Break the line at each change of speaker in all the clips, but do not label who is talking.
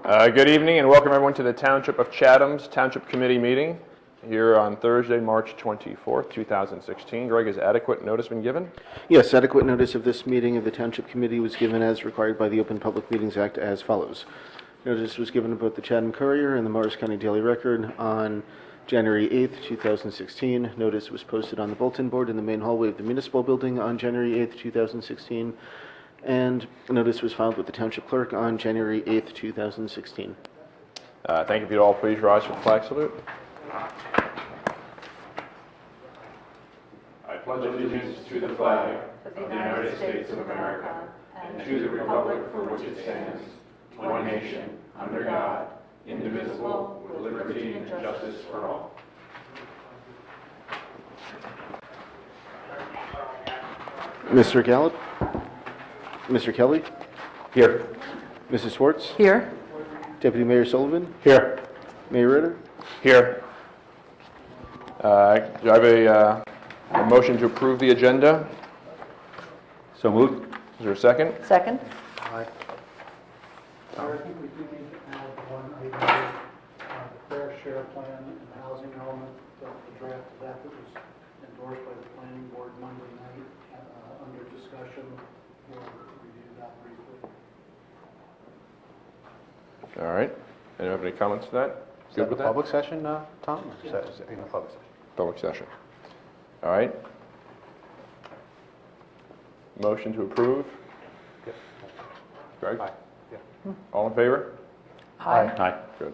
Good evening and welcome everyone to the Township of Chatham's Township Committee meeting here on Thursday, March 24th, 2016. Greg, has adequate notice been given?
Yes, adequate notice of this meeting of the Township Committee was given as required by the Open Public Meetings Act as follows. Notice was given about the Chatham Courier and the Morris County Daily Record on January 8th, 2016. Notice was posted on the bulletin board in the main hallway of the Municipal Building on January 8th, 2016. And a notice was filed with the Township Clerk on January 8th, 2016.
Thank you. If you'd all please rise for the flag salute. I pledge allegiance to the flag of the United States of America and to the republic for which it stands, one nation, under God, indivisible, with liberty and justice for all.
Mr. Gallup? Mr. Kelly?
Here.
Mrs. Schwartz?
Here.
Deputy Mayor Sullivan?
Here.
Mayor Ritter?
Here. Do I have a motion to approve the agenda?
So moved.
Is there a second?
Second.
Aye.
I think we do need to add one item, the fair share plan and housing element, the draft of that was endorsed by the planning board Monday night, under discussion. We'll review that briefly.
All right. Anyone have any comments to that?
Is that the public session, Tom? Or is that in the public session?
Public session. All right. Motion to approve.
Yep.
Greg?
Aye. Yeah.
All in favor?
Aye.
Aye.
Good.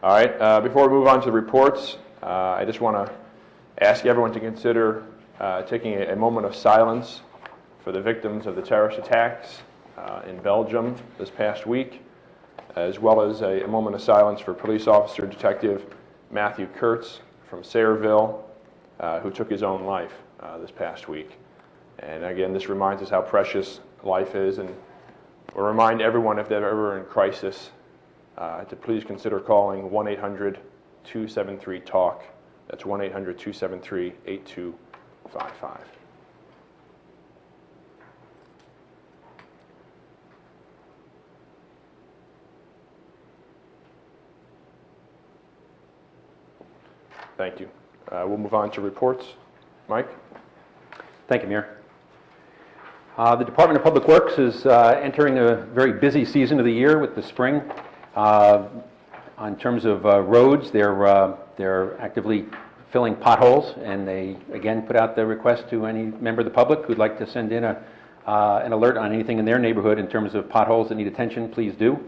All right. Before we move on to the reports, I just want to ask everyone to consider taking a moment of silence for the victims of the terrorist attacks in Belgium this past week, as well as a moment of silence for police officer Detective Matthew Kurtz from Sayreville, who took his own life this past week. And again, this reminds us how precious life is, and we'll remind everyone, if they're ever in crisis, to please consider calling 1-800-273-TALK. That's 1-800-273-8255. Thank you. We'll move on to reports. Mike?
Thank you, Mayor. The Department of Public Works is entering a very busy season of the year with the spring. On terms of roads, they're actively filling potholes, and they again put out the request to any member of the public who'd like to send in an alert on anything in their neighborhood in terms of potholes that need attention. Please do.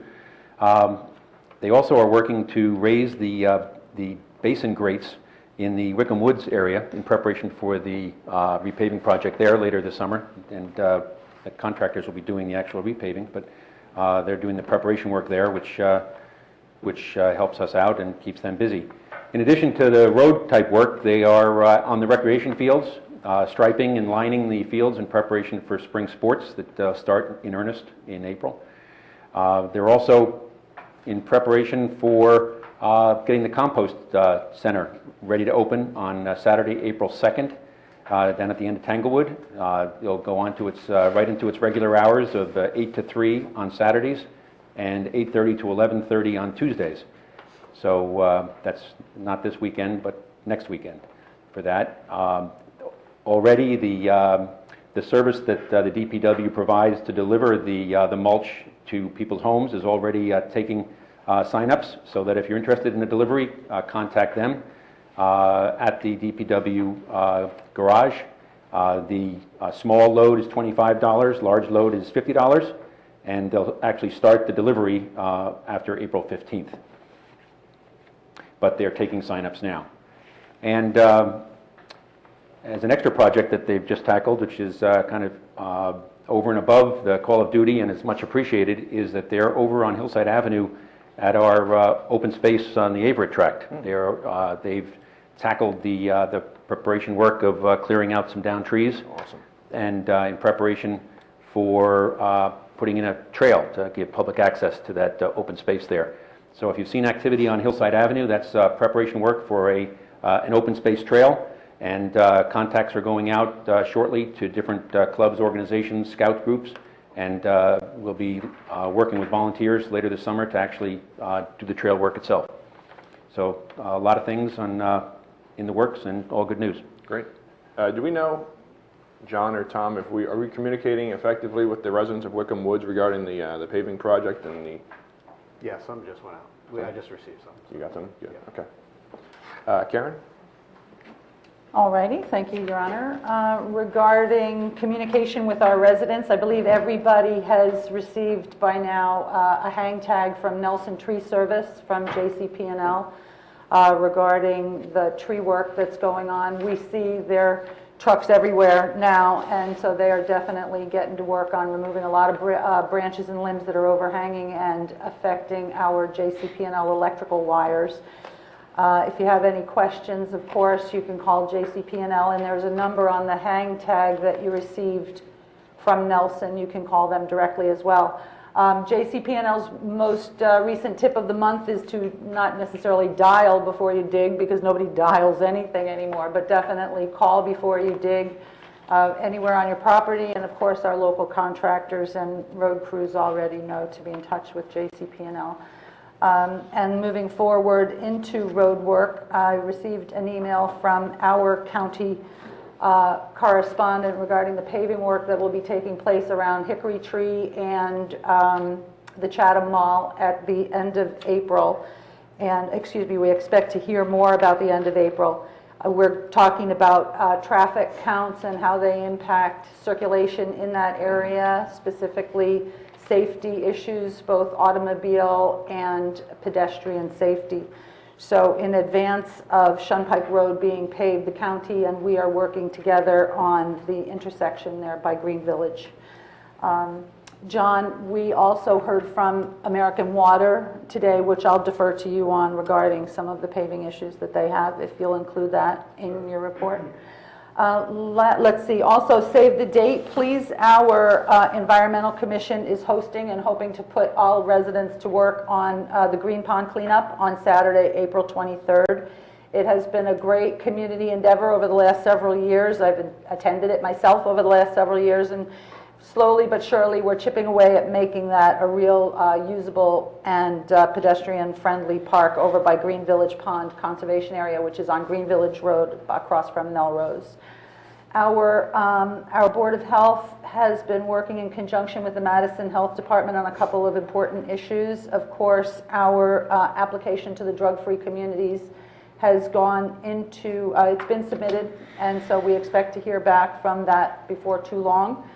They also are working to raise the basin grates in the Wickham Woods area in preparation for the repaving project there later this summer, and the contractors will be doing the actual repaving, but they're doing the preparation work there, which helps us out and keeps them busy. In addition to the road type work, they are on the recreation fields, striping and lining the fields in preparation for spring sports that start in earnest in April. They're also in preparation for getting the compost center ready to open on Saturday, April 2nd, down at the end of Tanglewood. It'll go on to its right into its regular hours of 8 to 3 on Saturdays and 8:30 to 11:30 on Tuesdays. So that's not this weekend, but next weekend for that. Already the service that the DPW provides to deliver the mulch to people's homes is already taking sign-ups, so that if you're interested in the delivery, contact them at the DPW garage. The small load is $25, large load is $50, and they'll actually start the delivery after April 15th. But they're taking sign-ups now. And as an extra project that they've just tackled, which is kind of over and above the call of duty and is much appreciated, is that they're over on Hillside Avenue at our open space on the Averett tract. They've tackled the preparation work of clearing out some downed trees.
Awesome. And
in preparation for putting in a trail to give public access to that open space there. So if you've seen activity on Hillside Avenue, that's preparation work for an open space trail, and contacts are going out shortly to different clubs, organizations, scout groups, and we'll be working with volunteers later this summer to actually do the trail work itself. So a lot of things in the works, and all good news.
Great. Do we know, John or Tom, if are we communicating effectively with the residents of Wickham Woods regarding the paving project and the?
Yeah, some just went out. I just received some.
You got them? Good.
Yeah.
Okay. Karen?
All righty, thank you, Your Honor. Regarding communication with our residents, I believe everybody has received by now a hang tag from Nelson Tree Service from JCP&L regarding the tree work that's going on. We see their trucks everywhere now, and so they are definitely getting to work on removing a lot of branches and limbs that are overhanging and affecting our JCP&L electrical wires. If you have any questions, of course, you can call JCP&L, and there's a number on the hang tag that you received from Nelson. You can call them directly as well. JCP&L's most recent tip of the month is to not necessarily dial before you dig, because nobody dials anything anymore, but definitely call before you dig anywhere on your property. And of course, our local contractors and road crews already know to be in touch with JCP&L. And moving forward into road work, I received an email from our county correspondent regarding the paving work that will be taking place around Hickory Tree and the Chatham Mall at the end of April. And, we expect to hear more about the end of April. We're talking about traffic counts and how they impact circulation in that area, specifically safety issues, both automobile and pedestrian safety. So in advance of Shunpike Road being paved, the county and we are working together on the intersection there by Green Village. John, we also heard from American Water today, which I'll defer to you on regarding some of the paving issues that they have, if you'll include that in your report. Let's see, also save the date, please. Our Environmental Commission is hosting and hoping to put all residents to work on the Green Pond cleanup on Saturday, April 23rd. It has been a great community endeavor over the last several years. I've attended it myself over the last several years, and slowly but surely we're chipping away at making that a real usable and pedestrian-friendly park over by Green Village Pond Conservation Area, which is on Green Village Road across from Melrose. Our Board of Health has been working in conjunction with the Madison Health Department on a couple of important issues. Of course, our application to the drug-free communities has gone into, it's been submitted, and so we expect to hear back from that before too long.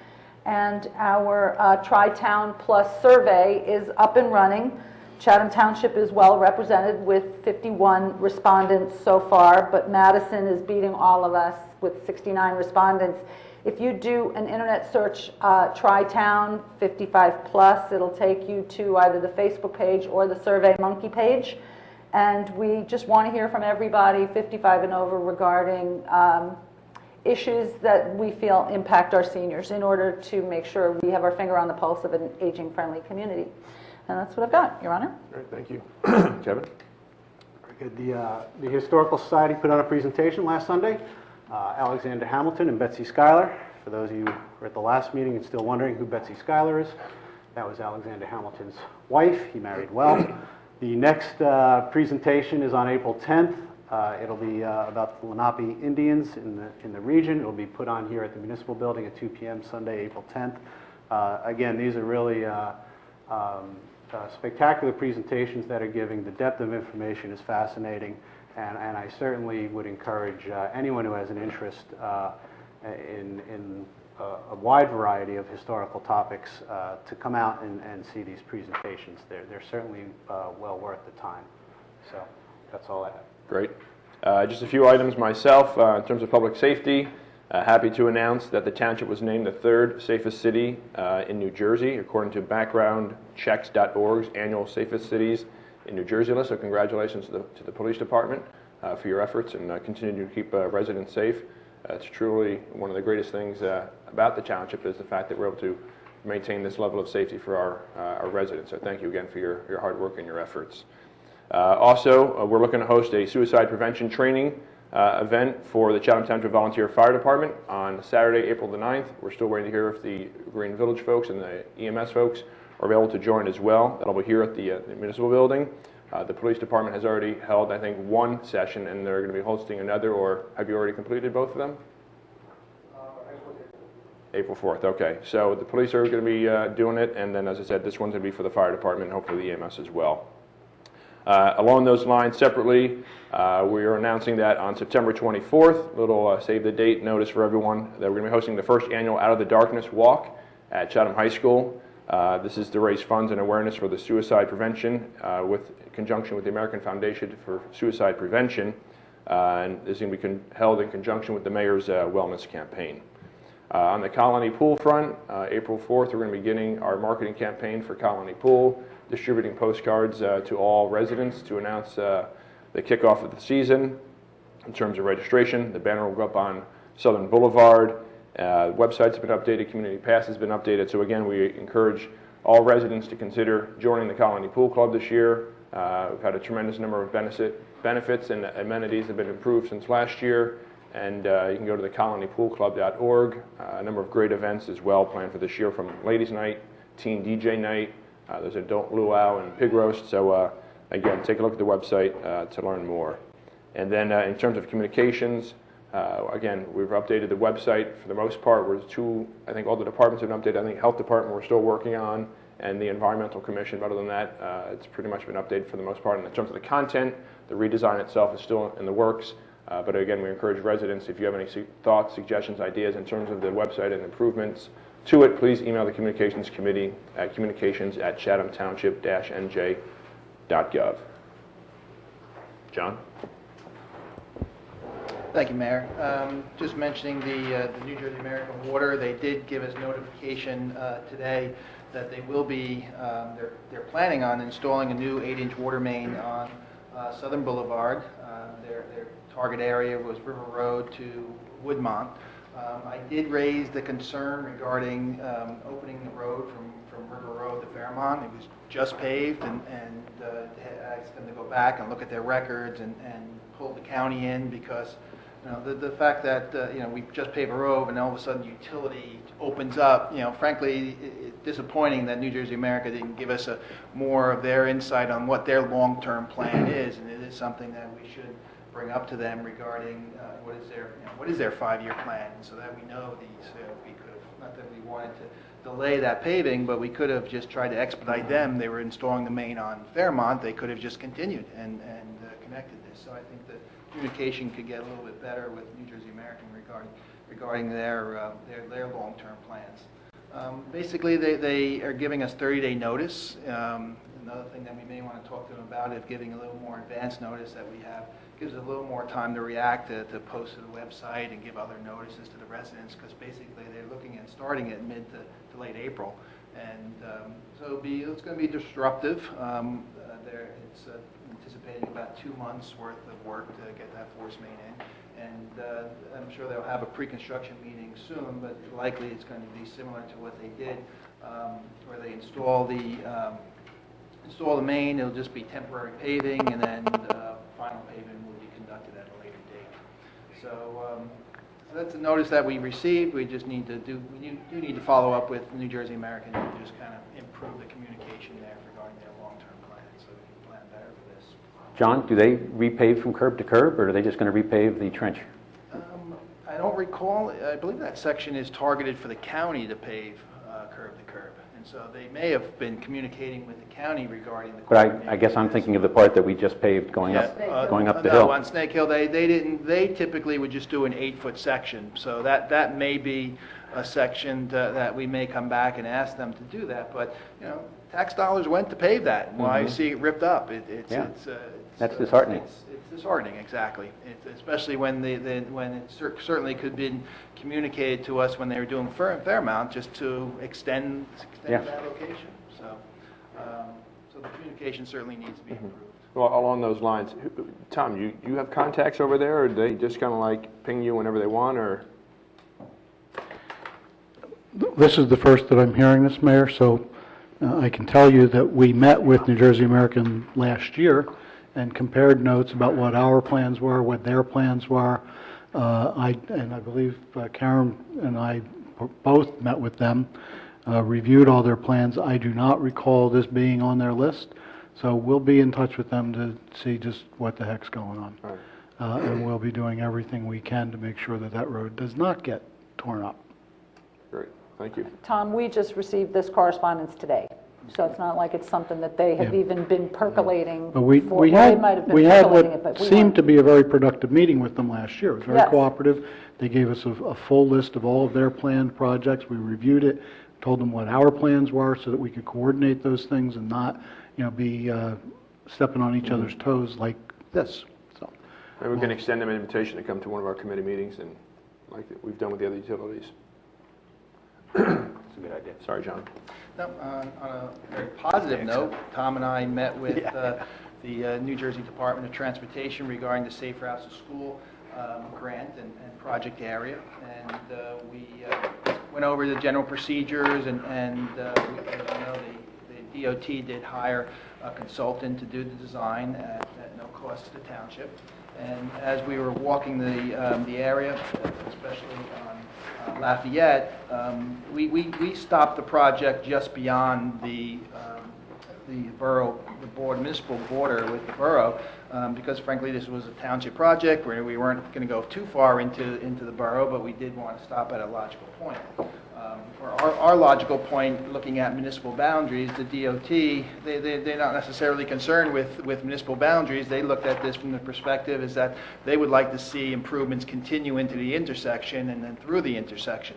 And our Tri-Town Plus survey is up and running. Chatham Township is well represented with 51 respondents so far, but Madison is beating all of us with 69 respondents. If you do an internet search, Tri-Town 55 Plus, it'll take you to either the Facebook page or the Survey Monkey page. And we just want to hear from everybody 55 and over regarding issues that we feel impact our seniors in order to make sure we have our finger on the pulse of an aging-friendly community. And that's what I've got, Your Honor.
All right, thank you. Kevin?
Very good. The Historical Society put on a presentation last Sunday. Alexander Hamilton and Betsy Schuyler. For those of you who were at the last meeting and still wondering who Betsy Schuyler is, that was Alexander Hamilton's wife. He married well. The next presentation is on April 10th. It'll be about the Lenape Indians in the region. It'll be put on here at the Municipal Building at 2 p.m. Sunday, April 10th. Again, these are really spectacular presentations that are giving. The depth of information is fascinating, and I certainly would encourage anyone who has an interest in a wide variety of historical topics to come out and see these presentations. They're certainly well worth the time. So that's all I have.
Great. Just a few items myself. In terms of public safety, happy to announce that the township was named the third safest city in New Jersey, according to backgroundchecks.org's annual safest cities in New Jersey list. So congratulations to the police department for your efforts and continuing to keep residents safe. It's truly one of the greatest things about the township is the fact that we're able to maintain this level of safety for our residents. So thank you again for your hard work and your efforts. Also, we're looking to host a suicide prevention training event for the Chatham Township Volunteer Fire Department on Saturday, April the 9th. We're still waiting to hear if the Green Village folks and the EMS folks are available to join as well. That'll be here at the municipal building. The police department has already held, I think, one session, and they're going to be hosting another, or have you already completed both of them? April 4th, okay. So the police are going to be doing it, and then, as I said, this one's going to be for the fire department and hopefully the EMS as well. Along those lines, separately, we are announcing that on September 24th, little save the date notice for everyone, that we're going to be hosting the first annual Out of the Darkness Walk at Chatham High School. This is to raise funds and awareness for the suicide prevention in conjunction with the American Foundation for Suicide Prevention, and this is going to be held in conjunction with the Mayor's Wellness Campaign. On the Colony Pool front, April 4th, we're going to be beginning our marketing campaign for Colony Pool, distributing postcards to all residents to announce the kickoff of the season. In terms of registration, the banner will go up on Southern Boulevard. Websites have been updated, Community Pass has been updated. So again, we encourage all residents to consider joining the Colony Pool Club this year. We've had a tremendous number of benefits and amenities have been improved since last year. And you can go to the colonypoolclub.org. A number of great events as well planned for this year, from Ladies Night, Teen DJ Night, there's Adult Luau and Pig Roast. So again, take a look at the website to learn more. And then in terms of communications, again, we've updated the website for the most part. I think all the departments have been updated. I think Health Department we're still working on, and the Environmental Commission. But other than that, it's pretty much been updated for the most part. And in terms of the content, the redesign itself is still in the works. But again, we encourage residents, if you have any thoughts, suggestions, ideas in terms of the website and improvements to it, please email the Communications Committee at communications@chathamtownship-nj.gov. John?
Thank you, Mayor. Just mentioning the New Jersey American Water, they did give us notification today that they will be, they're planning on installing a new 8-inch water main on Southern Boulevard. Their target area was River Road to Woodmont. I did raise the concern regarding opening the road from River Road to Fairmont. It was just paved, and asked them to go back and look at their records and pull the county in, because the fact that we just paved a road and all of a sudden utility opens up, frankly, it's disappointing that New Jersey America didn't give us more of their insight on what their long-term plan is, and it is something that we should bring up to them regarding what is their 5-year plan, so that we know these. We could have, not that we wanted to delay that paving, but we could have just tried to expedite them. They were installing the main on Fairmont. They could have just continued and connected this. So I think that communication could get a little bit better with New Jersey American regarding their long-term plans. Basically, they are giving us 30-day notice. Another thing that we may want to talk to them about is giving a little more advance notice that we have. Gives a little more time to react, to post to the website and give other notices to the residents, because basically they're looking at starting at mid to late April. And so it's going to be disruptive. It's anticipating about 2 months worth of work to get that force main in. And I'm sure they'll have a pre-construction meeting soon, but likely it's going to be similar to what they did, where they install the main. It'll just be temporary paving, and then final paving will be conducted at a later date. So that's a notice that we received. We just need to do need to follow up with New Jersey American to just kind of improve the communication there regarding their long-term plans, so we can plan better for this.
John, do they repave from curb to curb, or are they just going to repave the trench?
I don't recall. I believe that section is targeted for the county to pave curb to curb. So they may have been communicating with the county regarding the.
But I guess I'm thinking of the part that we just paved going up the hill.
No, on Snake Hill, they didn't. They typically would just do an 8-foot section. So that may be a section that we may come back and ask them to do that. But tax dollars went to pave that. Why you see it ripped up?
That's disheartening.
It's disheartening, exactly. Especially when when it certainly could have been communicated to us when they were doing Fairmount, just to extend that location. So the communication certainly needs to be improved.
Well, along those lines, Tom, you have contacts over there, or do they just kind of like ping you whenever they want, or?
This is the first that I'm hearing this, Mayor, so I can tell you that we met with New Jersey American last year, and compared notes about what our plans were, what their plans were. I believe Karen and I both met with them, reviewed all their plans. I do not recall this being on their list, so we'll be in touch with them to see just what the heck's going on.
All right.
And we'll be doing everything we can to make sure that that road does not get torn up.
Great, thank you.
Tom, we just received this correspondence today, so it's not like it's something that they have
Yeah.
even been percolating
But we
for. Well, they
had,
might have been
we had
percolating it,
what
but we
seemed
weren't.
to be a very productive meeting with them last year. It was very
Yes.
cooperative. They gave us a full list of all of their planned projects. We reviewed it, told them what our plans were so that we could coordinate those things and not, be stepping on each other's toes like this. So,
Maybe we can extend them an invitation to come to one of our committee meetings, and like we've done with the other utilities. That's a good idea. Sorry, John.
No, on a very positive note, Tom and I met with the New Jersey Department of Transportation regarding the Safe Routes to School grant and project area, and we went over the general procedures, and as you know, the DOT did hire a consultant to do the design at no cost to the township. And as we were walking the area, especially on Lafayette, we stopped the project just beyond the borough, the municipal border with the borough, because frankly this was a township project where we weren't going to go too far into the borough, but we did want to stop at a logical point. For our logical point, looking at municipal boundaries, the DOT, they're not necessarily concerned with municipal boundaries. They looked at this from the perspective is that they would like to see improvements continue into the intersection and then through the intersection.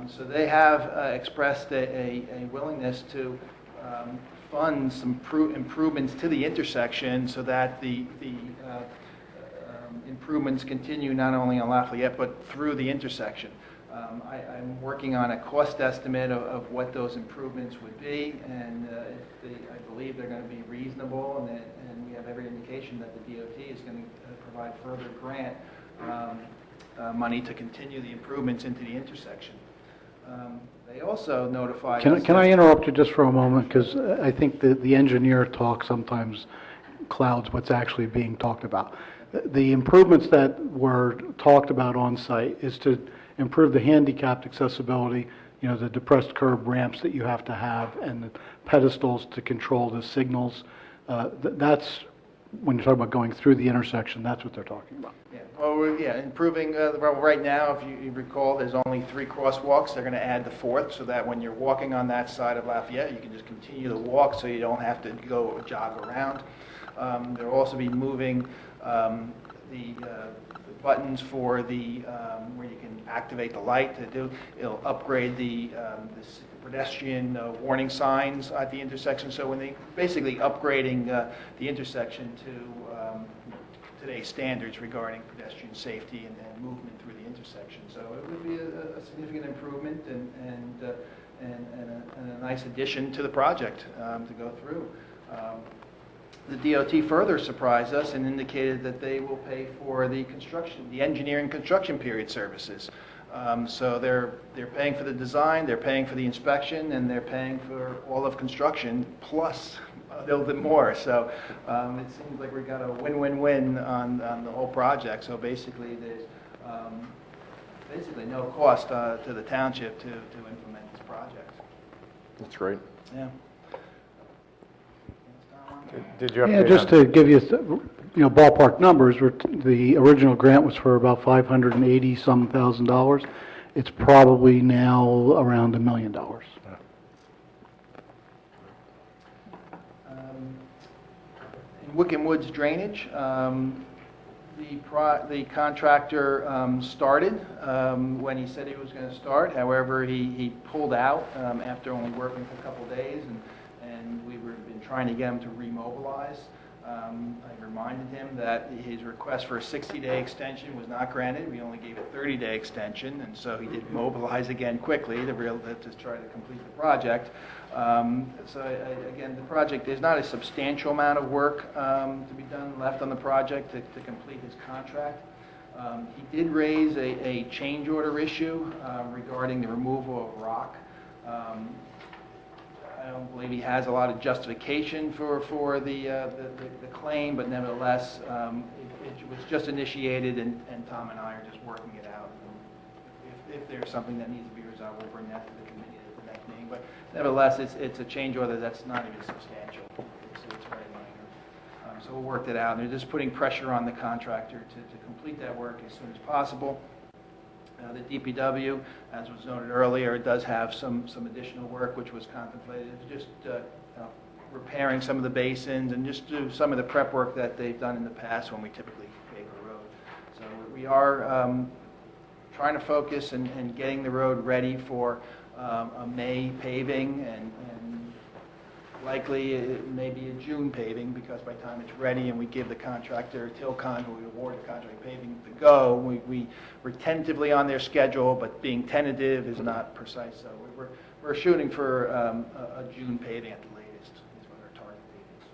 So they have expressed a willingness to fund some improvements to the intersection so that the improvements continue not only on Lafayette but through the intersection. I'm working on a cost estimate of what those improvements would be, and I believe they're going to be reasonable, and we have every indication that the DOT is going to provide further grant money to continue the improvements into the intersection. They also notified us...
Can I interrupt you just for a moment? Because I think the engineer talk sometimes clouds what's actually being talked about. The improvements that were talked about on site is to improve the handicapped accessibility, the depressed curb ramps that you have to have, and the pedestals to control the signals. That's, when you're talking about going through the intersection, that's what they're talking about.
Yeah, well, improving, right now, if you recall, there's only 3 crosswalks. They're going to add the 4th so that when you're walking on that side of Lafayette, you can just continue to walk so you don't have to go jog around. They'll also be moving the buttons for the where you can activate the light to do. It'll upgrade the pedestrian warning signs at the intersection. So when they basically upgrading the intersection to today's standards regarding pedestrian safety and movement through the intersection. So it would be a significant improvement and a nice addition to the project to go through. The DOT further surprised us and indicated that they will pay for the engineering construction period services. So they're paying for the design, they're paying for the inspection, and they're paying for all of construction plus a little bit more. So it seems like we got a win-win-win on the whole project. So basically, there's basically no cost to the township to implement this project.
That's great.
Yeah.
Did you have
Yeah, just to give you, ballpark numbers, the original grant was for about $580-some thousand. It's probably now around $1 million.
In Wickham Woods drainage, the contractor started when he said he was going to start. However, he pulled out after only working for a couple of days, and we've been trying to get him to remobilize. I reminded him that his request for a 60-day extension was not granted. We only gave a 30-day extension, and so he did mobilize again quickly to try to complete the project. Again, the project, there's not a substantial amount of work to be done left on the project to complete his contract. He did raise a change order issue regarding the removal of rock. I don't believe he has a lot of justification for the claim, but nevertheless, it was just initiated, and Tom and I are just working it out. If there's something that needs to be resolved, we'll bring that to the committee at the next meeting. But nevertheless, it's a change order that's not even substantial. It's very minor. So we'll work that out. And they're just putting pressure on the contractor to complete that work as soon as possible. The DPW, as was noted earlier, does have some additional work which was contemplated, just repairing some of the basins and just do some of the prep work that they've done in the past when we typically pave a road. So we are trying to focus and getting the road ready for a May paving, and likely it may be a June paving, because by the time it's ready and we give the contractor, Tilcon, who we award the contract paving, the go, we're tentatively on their schedule, but being tentative is not precise. So we're shooting for a June paving at the latest, is what our target date is.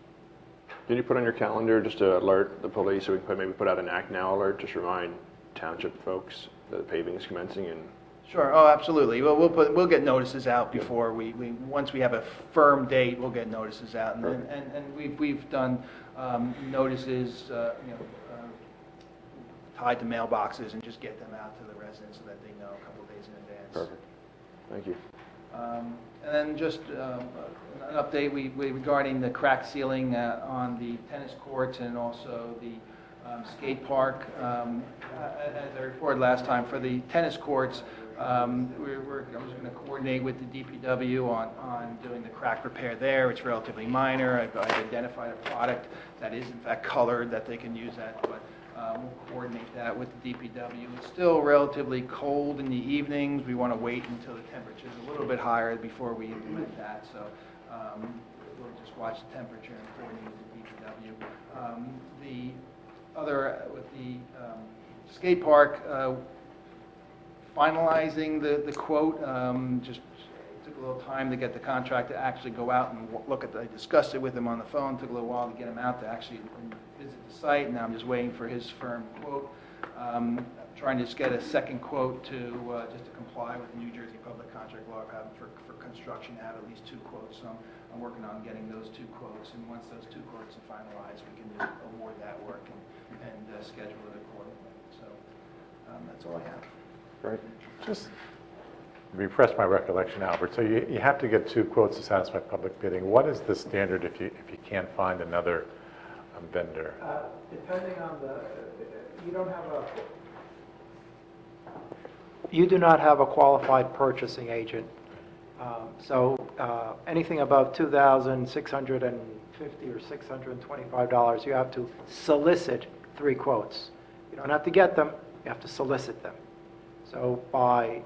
Did you put on your calendar just to alert the police, so we can maybe put out an act now alert, just remind township folks that the paving is commencing? And
Sure. Oh, absolutely. Well, we'll get notices out before once we have a firm date, we'll get notices out, and we've done notices, tied to mailboxes, and just get them out to the residents so that they know a couple of days in advance.
Perfect. Thank you.
And then just an update regarding the crack ceiling on the tennis courts and also the skate park. As I reported last time, for the tennis courts, I was going to coordinate with the DPW on doing the crack repair there. It's relatively minor. I've identified a product that is in fact colored that they can use that, but we'll coordinate that with the DPW. It's still relatively cold in the evenings. We want to wait until the temperature is a little bit higher before we implement that. So we'll just watch the temperature and coordinate with the DPW. The other, with the skate park, finalizing the quote, just took a little time to get the contractor to actually go out and look at I discussed it with him on the phone. Took a little while to get him out to actually visit the site. Now I'm just waiting for his firm quote. Trying to just get a second quote just to comply with the New Jersey Public Contract Law for construction, have at least 2 quotes. So I'm working on getting those 2 quotes, and once those 2 quotes are finalized, we can award that work and schedule it accordingly. So that's all I have.
Great.
Just refresh my recollection, Albert. So you have to get 2 quotes to satisfy public bidding. What is the standard if you can't find another vendor?
Depending on you do not have a qualified purchasing agent. So anything above $2,650 or $625, you have to solicit 3 quotes. You don't have to get them, you have to solicit them. So by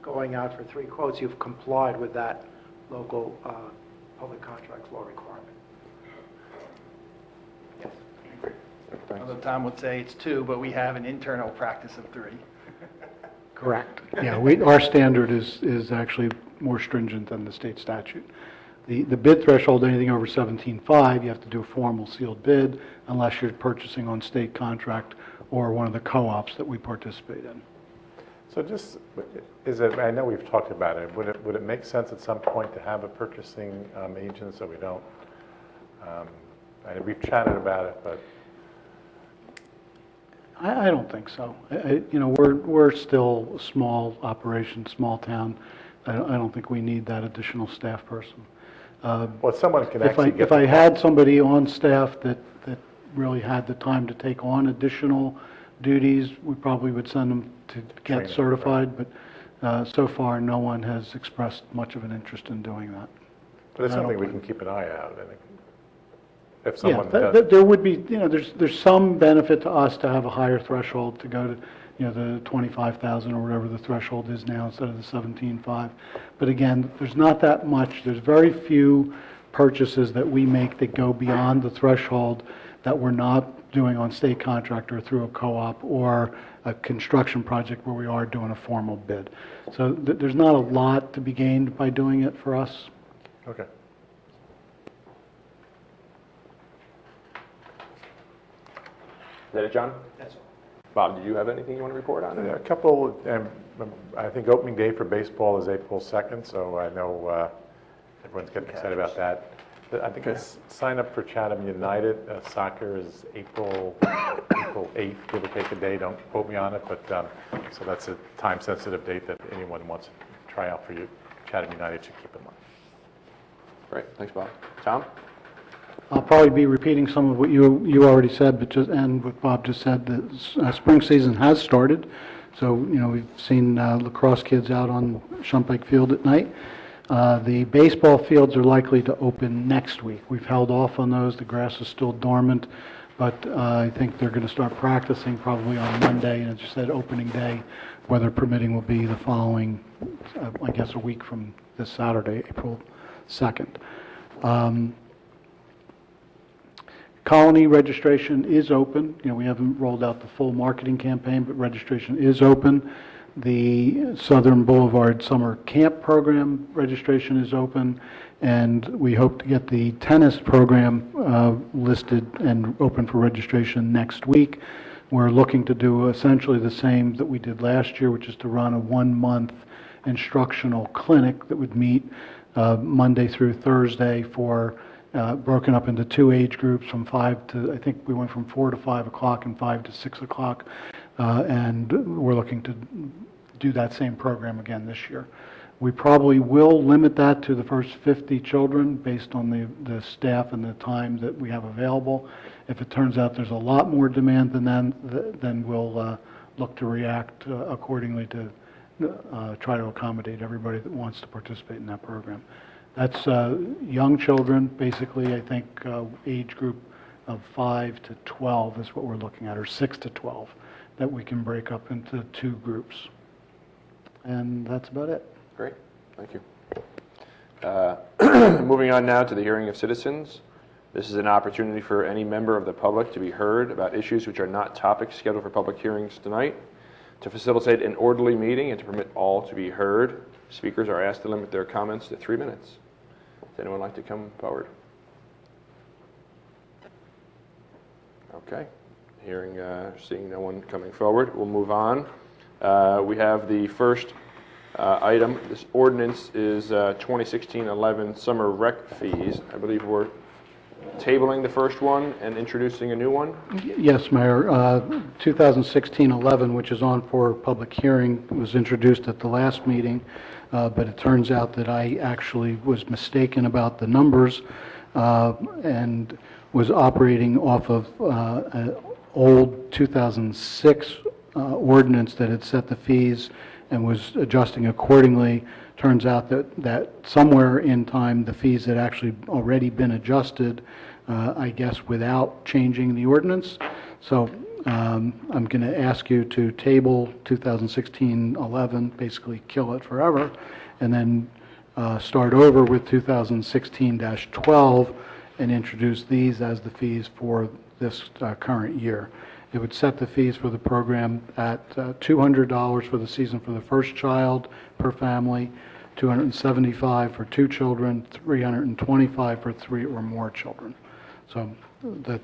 going out for 3 quotes, you've complied with that local public contracts law requirement. Yes.
Although Tom would say it's 2, but we have an internal practice of 3.
Correct.
Yeah, our standard is actually more stringent than the state statute. The bid threshold, anything over 17.5, you have to do a formal sealed bid unless you're purchasing on state contract or one of the co-ops that we participate in.
So just, I know we've talked about it, would it make sense at some point to have a purchasing agent so we don't, we've chatted about it, but.
I don't think so. We're still a small operation, small town. I don't think we need that additional staff person.
Well, someone can actually get.
If I had somebody on staff that really had the time to take on additional duties, we probably would send them to get
Train them,
certified, but so far no one has expressed much of an interest in doing that.
But it's
I don't
something we
think-
can keep an eye out, I think. If
Yeah,
someone does.
there would be, there's some benefit to us to have a higher threshold to go to, the 25,000 or whatever the threshold is now instead of the 17.5. But again, there's not that much. There's very few purchases that we make that go beyond the threshold that we're not doing on state contract or through a co-op or a construction project where we are doing a formal bid. So there's not a lot to be gained by doing it for us.
Okay.
Is that it, John?
That's all.
Bob, do you have anything you want to report on?
A couple, I think opening day for baseball is April 2nd, so I know Everyone's getting excited about that. I think it's sign up for Chatham United. Soccer is April 8th, give or take a day. Don't quote me on it, but so that's a time-sensitive date that anyone wants to try out for you. Chatham United should keep in mind.
Great, thanks, Bob. Tom?
I'll probably be repeating some of what you already said, but and what Bob just said. The spring season has started, so we've seen lacrosse kids out on Shumpike Field at night. The baseball fields are likely to open next week. We've held off on those. The grass is still dormant, but I think they're going to start practicing probably on Monday. And as you said, opening day, weather permitting, will be the following, I guess, a week from this Saturday, April 2nd. Colony registration is open. We haven't rolled out the full marketing campaign, but registration is open. The Southern Boulevard Summer Camp Program registration is open, and we hope to get the tennis program listed and open for registration next week. We're looking to do essentially the same that we did last year, which is to run a 1-month instructional clinic that would meet Monday through Thursday for broken up into 2 age groups from 5 to, I think we went from 4 to 5 o'clock and 5 to 6 o'clock. And we're looking to do that same program again this year. We probably will limit that to the first 50 children based on the staff and the time that we have available. If it turns out there's a lot more demand than that, then we'll look to react accordingly to try to accommodate everybody that wants to participate in that program. That's young children, basically, I think age group of 5 to 12 is what we're looking at, or 6 to 12, that we can break up into 2 groups. And that's about it.
Great, thank you. Moving on now to the hearing of citizens. This is an opportunity for any member of the public to be heard about issues which are not topics scheduled for public hearings tonight. To facilitate an orderly meeting and to permit all to be heard, speakers are asked to limit their comments to 3 minutes. Does anyone like to come forward? Okay. Seeing no one coming forward, we'll move on. We have the first item. This ordinance is 2016-11 summer rec fees. I believe we're tabling the first one and introducing a new one.
Yes, Mayor. 2016-11, which is on for public hearing, was introduced at the last meeting, but it turns out that I actually was mistaken about the numbers and was operating off of an old 2006 ordinance that had set the fees and was adjusting accordingly. Turns out that somewhere in time the fees had actually already been adjusted, I guess, without changing the ordinance. So I'm going to ask you to table 2016-11, basically kill it forever, and then start over with 2016-12 and introduce these as the fees for this current year. It would set the fees for the program at $200 for the season for the first child per family, $275 for 2 children, $325 for 3 or more children. So that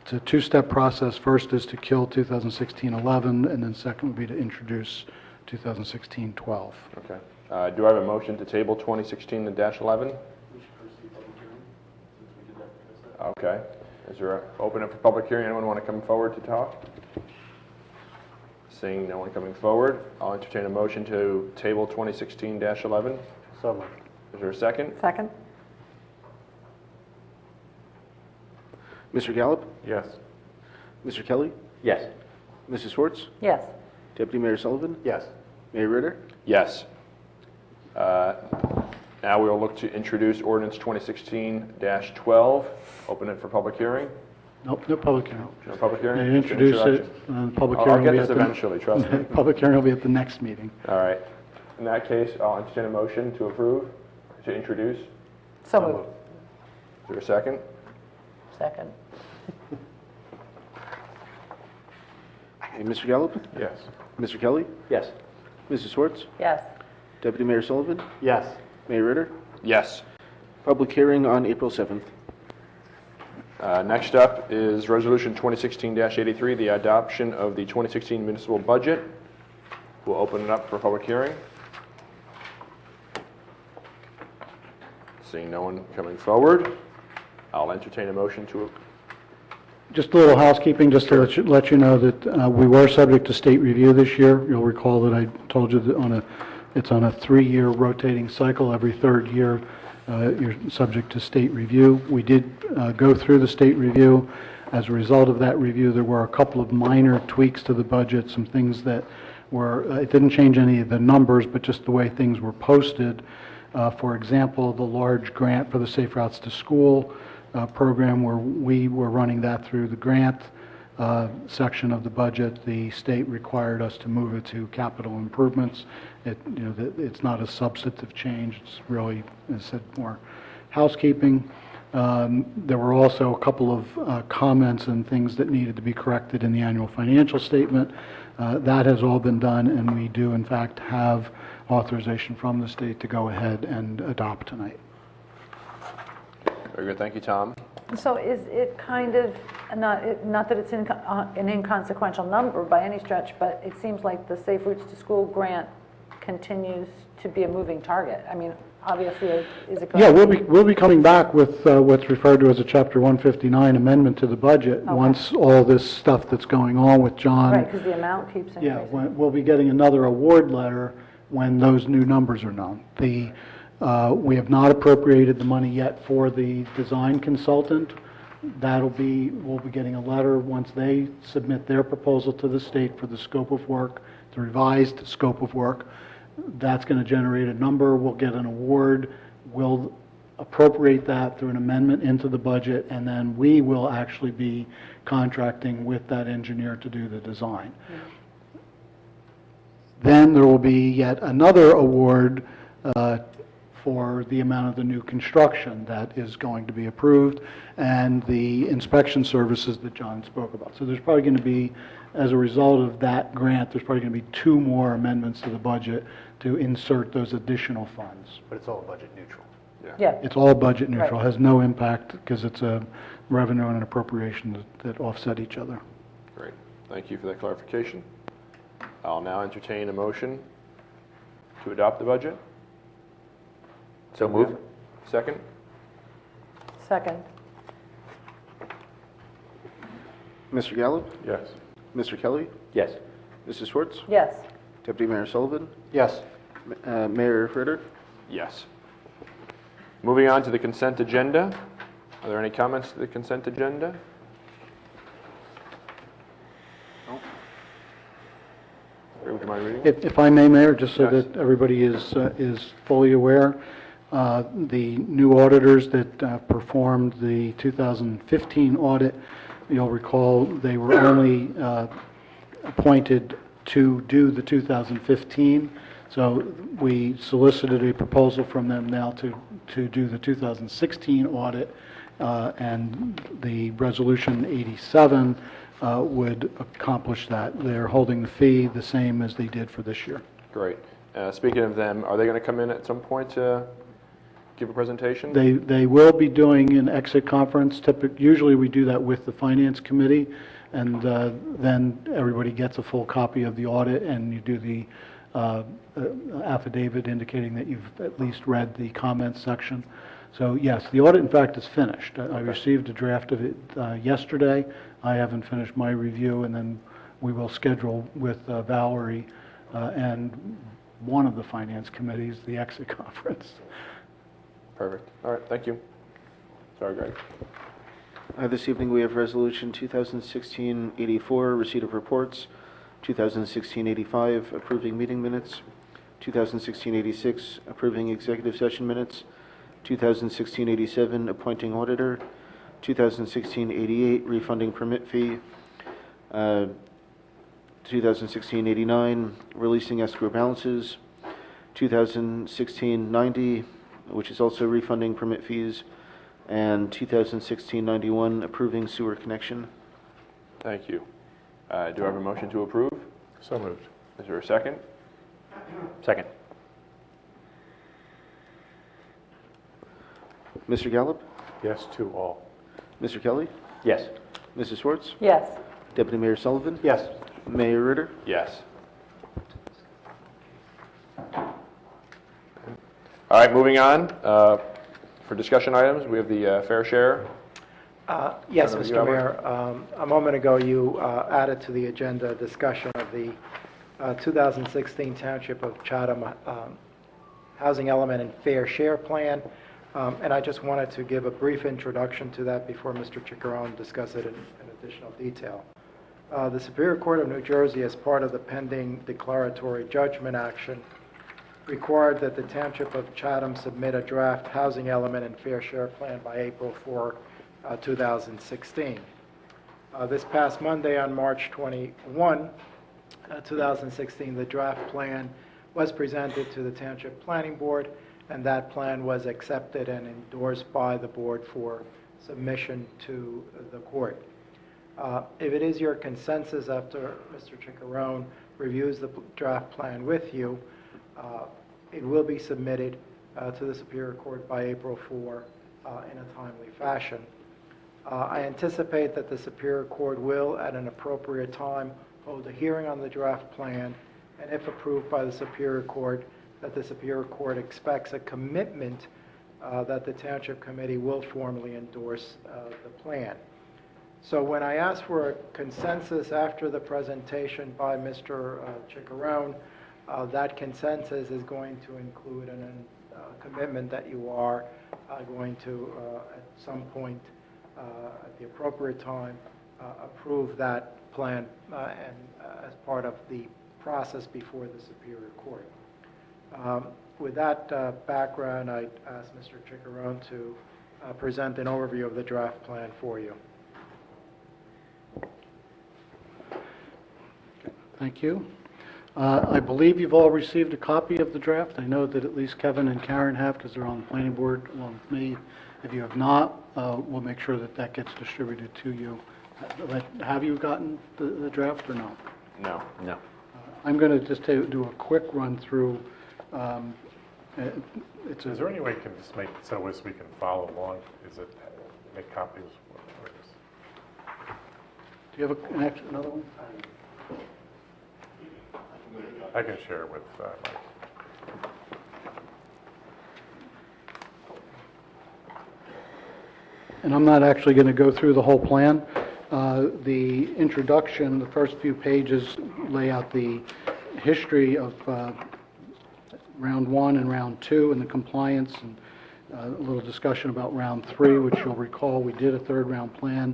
it's a 2-step process. First is to kill 2016-11, and then second would be to introduce 2016-12.
Okay. Do I have a motion to table 2016-11? Okay. Is there open up for public hearing? Anyone want to come forward to talk? Seeing no one coming forward, I'll entertain a motion to table 2016-11.
So moved.
Is there a second?
Second?
Mr. Gallup?
Yes.
Mr. Kelly?
Yes.
Mrs. Schwartz?
Yes.
Deputy Mayor Sullivan?
Yes.
Mayor Ritter?
Yes. Now we will look to introduce ordinance 2016-12. Open it for public hearing.
Nope, no public hearing.
No public hearing?
They introduce it,
Introduction.
and public
I'll
hearing will
get
be
this
at the...
eventually, trust me.
Public hearing will be at the next meeting.
All right. In that case, I'll entertain a motion to approve, to introduce. Is
So moved.
there a second?
Second.
Hey, Mr. Gallup?
Yes.
Mr. Kelly?
Yes.
Mrs. Schwartz?
Yes.
Deputy Mayor Sullivan?
Yes.
Mayor Ritter?
Yes.
Public hearing on April 7th.
Next up is Resolution 2016-83, the adoption of the 2016 municipal budget. We'll open it up for public hearing. Seeing no one coming forward, I'll entertain a motion to,
Just a little housekeeping, just to let you know that we were subject to state review this year. You'll recall that I told you that it's on a 3-year rotating cycle. Every third year, you're subject to state review. We did go through the state review. As a result of that review, there were a couple of minor tweaks to the budget, some things that were, it didn't change any of the numbers, but just the way things were posted. For example, the large grant for the Safe Routes to School program, where we were running that through the grant section of the budget, the state required us to move it to capital improvements. It's not a substantive change. It's really, as I said, more housekeeping. There were also a couple of comments and things that needed to be corrected in the annual financial statement. That has all been done, and we do, in fact, have authorization from the state to go ahead and adopt tonight.
very good, thank you, Tom.
So is it kind of, not that it's an inconsequential number by any stretch, but it seems like the Safe Routes to School grant continues to be a moving target. I mean, obviously, is it going
Yeah,
to be?
we'll be coming back with what's referred to as a Chapter 159 amendment to the budget,
Okay.
once all this stuff that's going on with John.
Right, because the amount keeps increasing.
Yeah, we'll be getting another award letter when those new numbers are known. We have not appropriated the money yet for the design consultant. We'll be getting a letter once they submit their proposal to the state for the scope of work, the revised scope of work. That's going to generate a number. We'll get an award. We'll appropriate that through an amendment into the budget, and then we will actually be contracting with that engineer to do the design. Then there will be yet another award for the amount of the new construction that is going to be approved, and the inspection services that John spoke about. So there's probably going to be, as a result of that grant, there's probably going to be 2 more amendments to the budget to insert those additional funds.
But it's all budget neutral.
Yeah,
It's all budget neutral,
Right.
has no impact because it's a revenue and an appropriation that offset each other.
Great, thank you for that clarification. I'll now entertain a motion to adopt the budget.
So moved.
Second?
second.
Mr. Gallup?
Yes.
Mr. Kelly?
Yes.
Mrs. Schwartz?
Yes.
Deputy Mayor Sullivan?
Yes.
Mayor Ritter?
Yes. Moving on to the consent agenda. Are there any comments to the consent agenda? Would you mind reading?
If I may, Mayor, just so
Yes.
that everybody is fully aware, the new auditors that performed the 2015 audit, you'll recall they were only appointed to do the 2015. So we solicited a proposal from them now to do the 2016 audit, and the Resolution 87 would accomplish that. They're holding the fee the same as they did for this year.
Great. Speaking of them, are they going to come in at some point to give a presentation?
They will be doing an exit conference. Usually we do that with the Finance Committee, and then everybody gets a full copy of the audit, and you do the affidavit indicating that you've at least read the comments section. So yes, the audit in fact is finished. I received a draft of it yesterday. I haven't finished my review, and then we will schedule with Valerie and one of the Finance Committees the exit conference.
Perfect. All right, thank you. Sorry, Greg.
This evening, we have Resolution 2016-84, receipt of reports, 2016-85, approving meeting minutes, 2016-86, approving executive session minutes, 2016-87, appointing auditor, 2016-88, refunding permit fee, 2016-89, releasing escrow balances, 2016-90, which is also refunding permit fees, and 2016-91, approving sewer connection.
Thank you. Do I have a motion to approve?
So moved.
Is there a second?
Second.
Mr. Gallup?
Yes to all.
Mr. Kelly?
Yes.
Mrs. Schwartz?
Yes.
Deputy Mayor Sullivan?
Yes.
Mayor Ritter?
Yes. All right, moving on. For discussion items, we have the fair share.
Yes,
Senator
Mr.
Yarborough?
Mayor. A moment ago, you added to the agenda a discussion of the 2016 Township of Chatham Housing Element and Fair Share Plan, and I just wanted to give a brief introduction to that before Mr. Chiccarone discuss it in additional detail. The Superior Court of New Jersey, as part of the pending declaratory judgment action, required that the Township of Chatham submit a draft housing element and fair share plan by April 4, 2016. This past Monday, on March 21, 2016, the draft plan was presented to the Township Planning Board, and that plan was accepted and endorsed by the board for submission to the court. If it is your consensus after Mr. Chiccarone reviews the draft plan with you, it will be submitted to the Superior Court by April 4 in a timely fashion. I anticipate that the Superior Court will, at an appropriate time, hold a hearing on the draft plan, and if approved by the Superior Court, that the Superior Court expects a commitment that the Township Committee will formally endorse the plan. So when I asked for a consensus after the presentation by Mr. Chiccarone, that consensus is going to include a commitment that you are going to, at some point, at the appropriate time, approve that plan and as part of the process before the Superior Court. With that background, I ask Mr. Chiccarone to present an overview of the draft plan for you.
Thank you. I believe you've all received a copy of the draft. I know that at least Kevin and Karen have, because they're on the planning board along with me. If you have not, we'll make sure that that gets distributed to you. Have you gotten the draft or not?
No.
No.
I'm going to just do a quick run through. It's
Is there any way you can just make it so as we can follow along? Is it make copies?
Do you have another one?
I can share with Mike.
And I'm not actually going to go through the whole plan. The introduction, the first few pages lay out the history of round 1 and round 2 and the compliance, and a little discussion about round 3, which you'll recall we did a third round plan,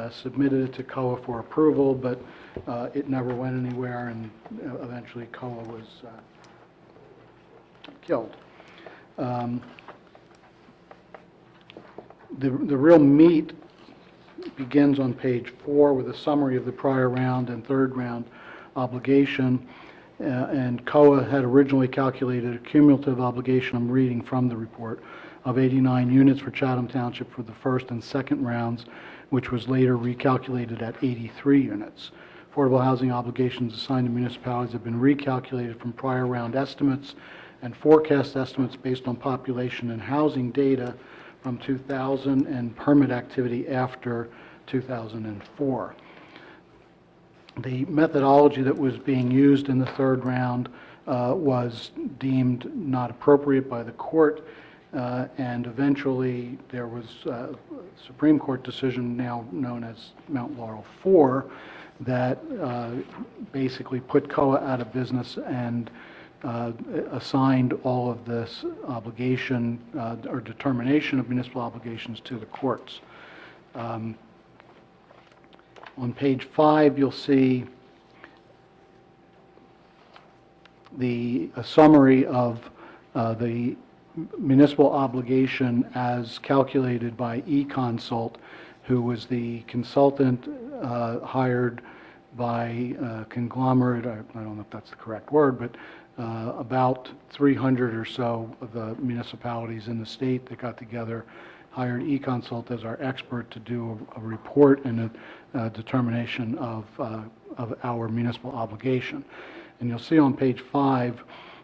submitted it to COA for approval, but it never went anywhere, and eventually COA was killed. The real meat begins on page 4 with a summary of the prior round and third round obligation, and COA had originally calculated a cumulative obligation, I'm reading from the report, of 89 units for Chatham Township for the first and second rounds, which was later recalculated at 83 units. Affordable housing obligations assigned to municipalities have been recalculated from prior round estimates and forecast estimates based on population and housing data from 2000 and permit activity after 2004. The methodology that was being used in the third round was deemed not appropriate by the court, and eventually there was a Supreme Court decision now known as Mount Laurel 4 that basically put COA out of business and assigned all of this obligation or determination of municipal obligations to the courts. On page 5, you'll see a summary of the municipal obligation as calculated by eConsult, who was the consultant hired by conglomerate, I don't know if that's the correct word, but about 300 or so of the municipalities in the state that got together, hired eConsult as our expert to do a report and a determination of our municipal obligation. And you'll see on page 5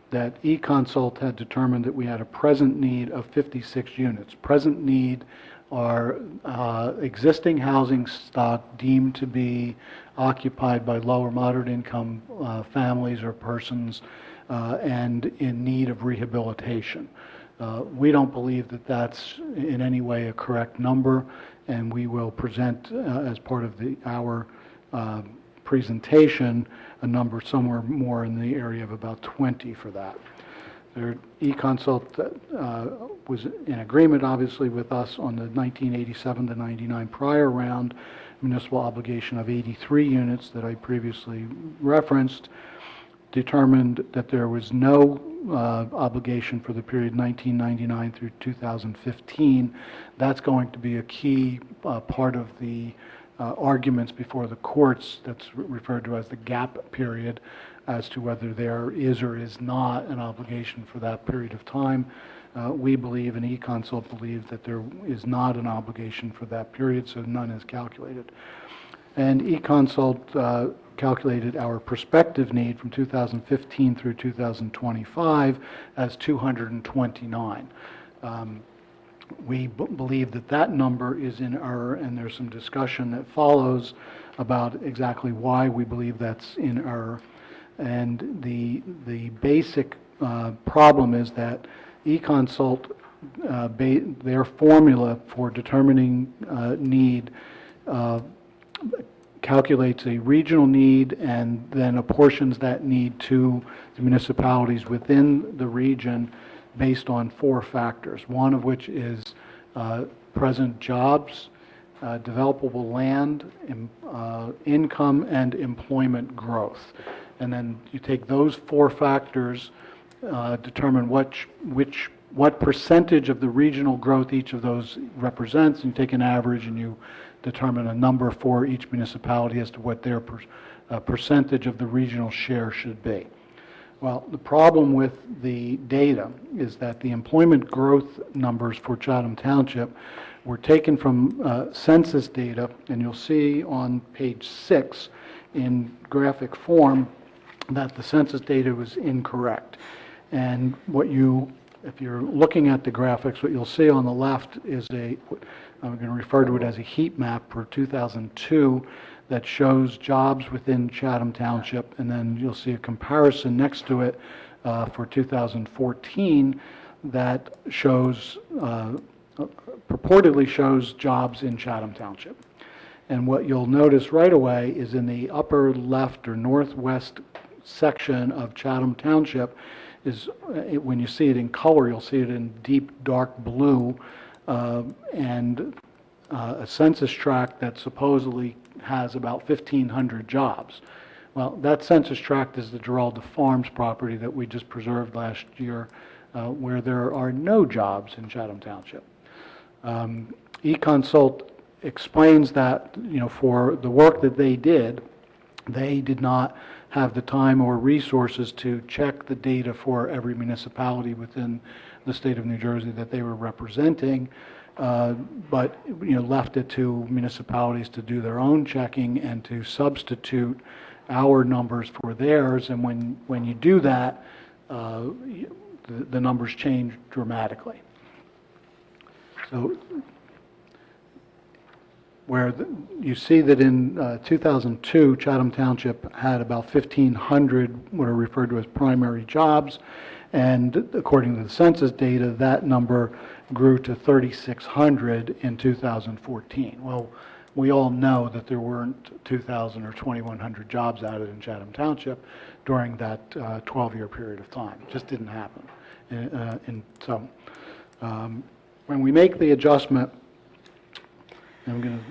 that eConsult had determined that we had a present need of 56 units. Present need are existing housing stock deemed to be occupied by low or moderate income families or persons and in need of rehabilitation. We don't believe that that's in any way a correct number, and we will present as part of our presentation a number somewhere more in the area of about 20 for that. eConsult was in agreement, obviously, with us on the 1987 to 99 prior round municipal obligation of 83 units that I previously referenced, determined that there was no obligation for the period 1999 through 2015. That's going to be a key part of the arguments before the courts that's referred to as the gap period, as to whether there is or is not an obligation for that period of time. We believe, and eConsult believes, that there is not an obligation for that period, so none is calculated. And eConsult calculated our prospective need from 2015 through 2025 as 229. We believe that that number is in error, and there's some discussion that follows about exactly why we believe that's in error. And the basic problem is that eConsult, their formula for determining need calculates a regional need and then apportions that need to the municipalities within the region based on 4 factors, one of which is present jobs, developable land, income, and employment growth. And then you take those 4 factors, determine what percentage of the regional growth each of those represents, and you take an average and you determine a number for each municipality as to what their percentage of the regional share should be. Well, the problem with the data is that the employment growth numbers for Chatham Township were taken from census data, and you'll see on page 6 in graphic form that the census data was incorrect. And if you're looking at the graphics, what you'll see on the left is I'm going to refer to it as a heat map for 2002 that shows jobs within Chatham Township, and then you'll see a comparison next to it for 2014 that purportedly shows jobs in Chatham Township. And what you'll notice right away is in the upper left or northwest section of Chatham Township when you see it in color, you'll see it in deep dark blue, and a census tract that supposedly has about 1,500 jobs. Well, that census tract is the Geralda Farms property that we just preserved last year, where there are no jobs in Chatham Township. eConsult explains that, for the work that they did not have the time or resources to check the data for every municipality within the state of New Jersey that they were representing, but left it to municipalities to do their own checking and to substitute our numbers for theirs. And when you do that, the numbers change dramatically. So you see that in 2002, Chatham Township had about 1,500 what are referred to as primary jobs, and according to the census data, that number grew to 3,600 in 2014. Well, we all know that there weren't 2,000 or 2,100 jobs added in Chatham Township during that 12-year period of time. It just didn't happen. When we make the adjustment, and I'm going to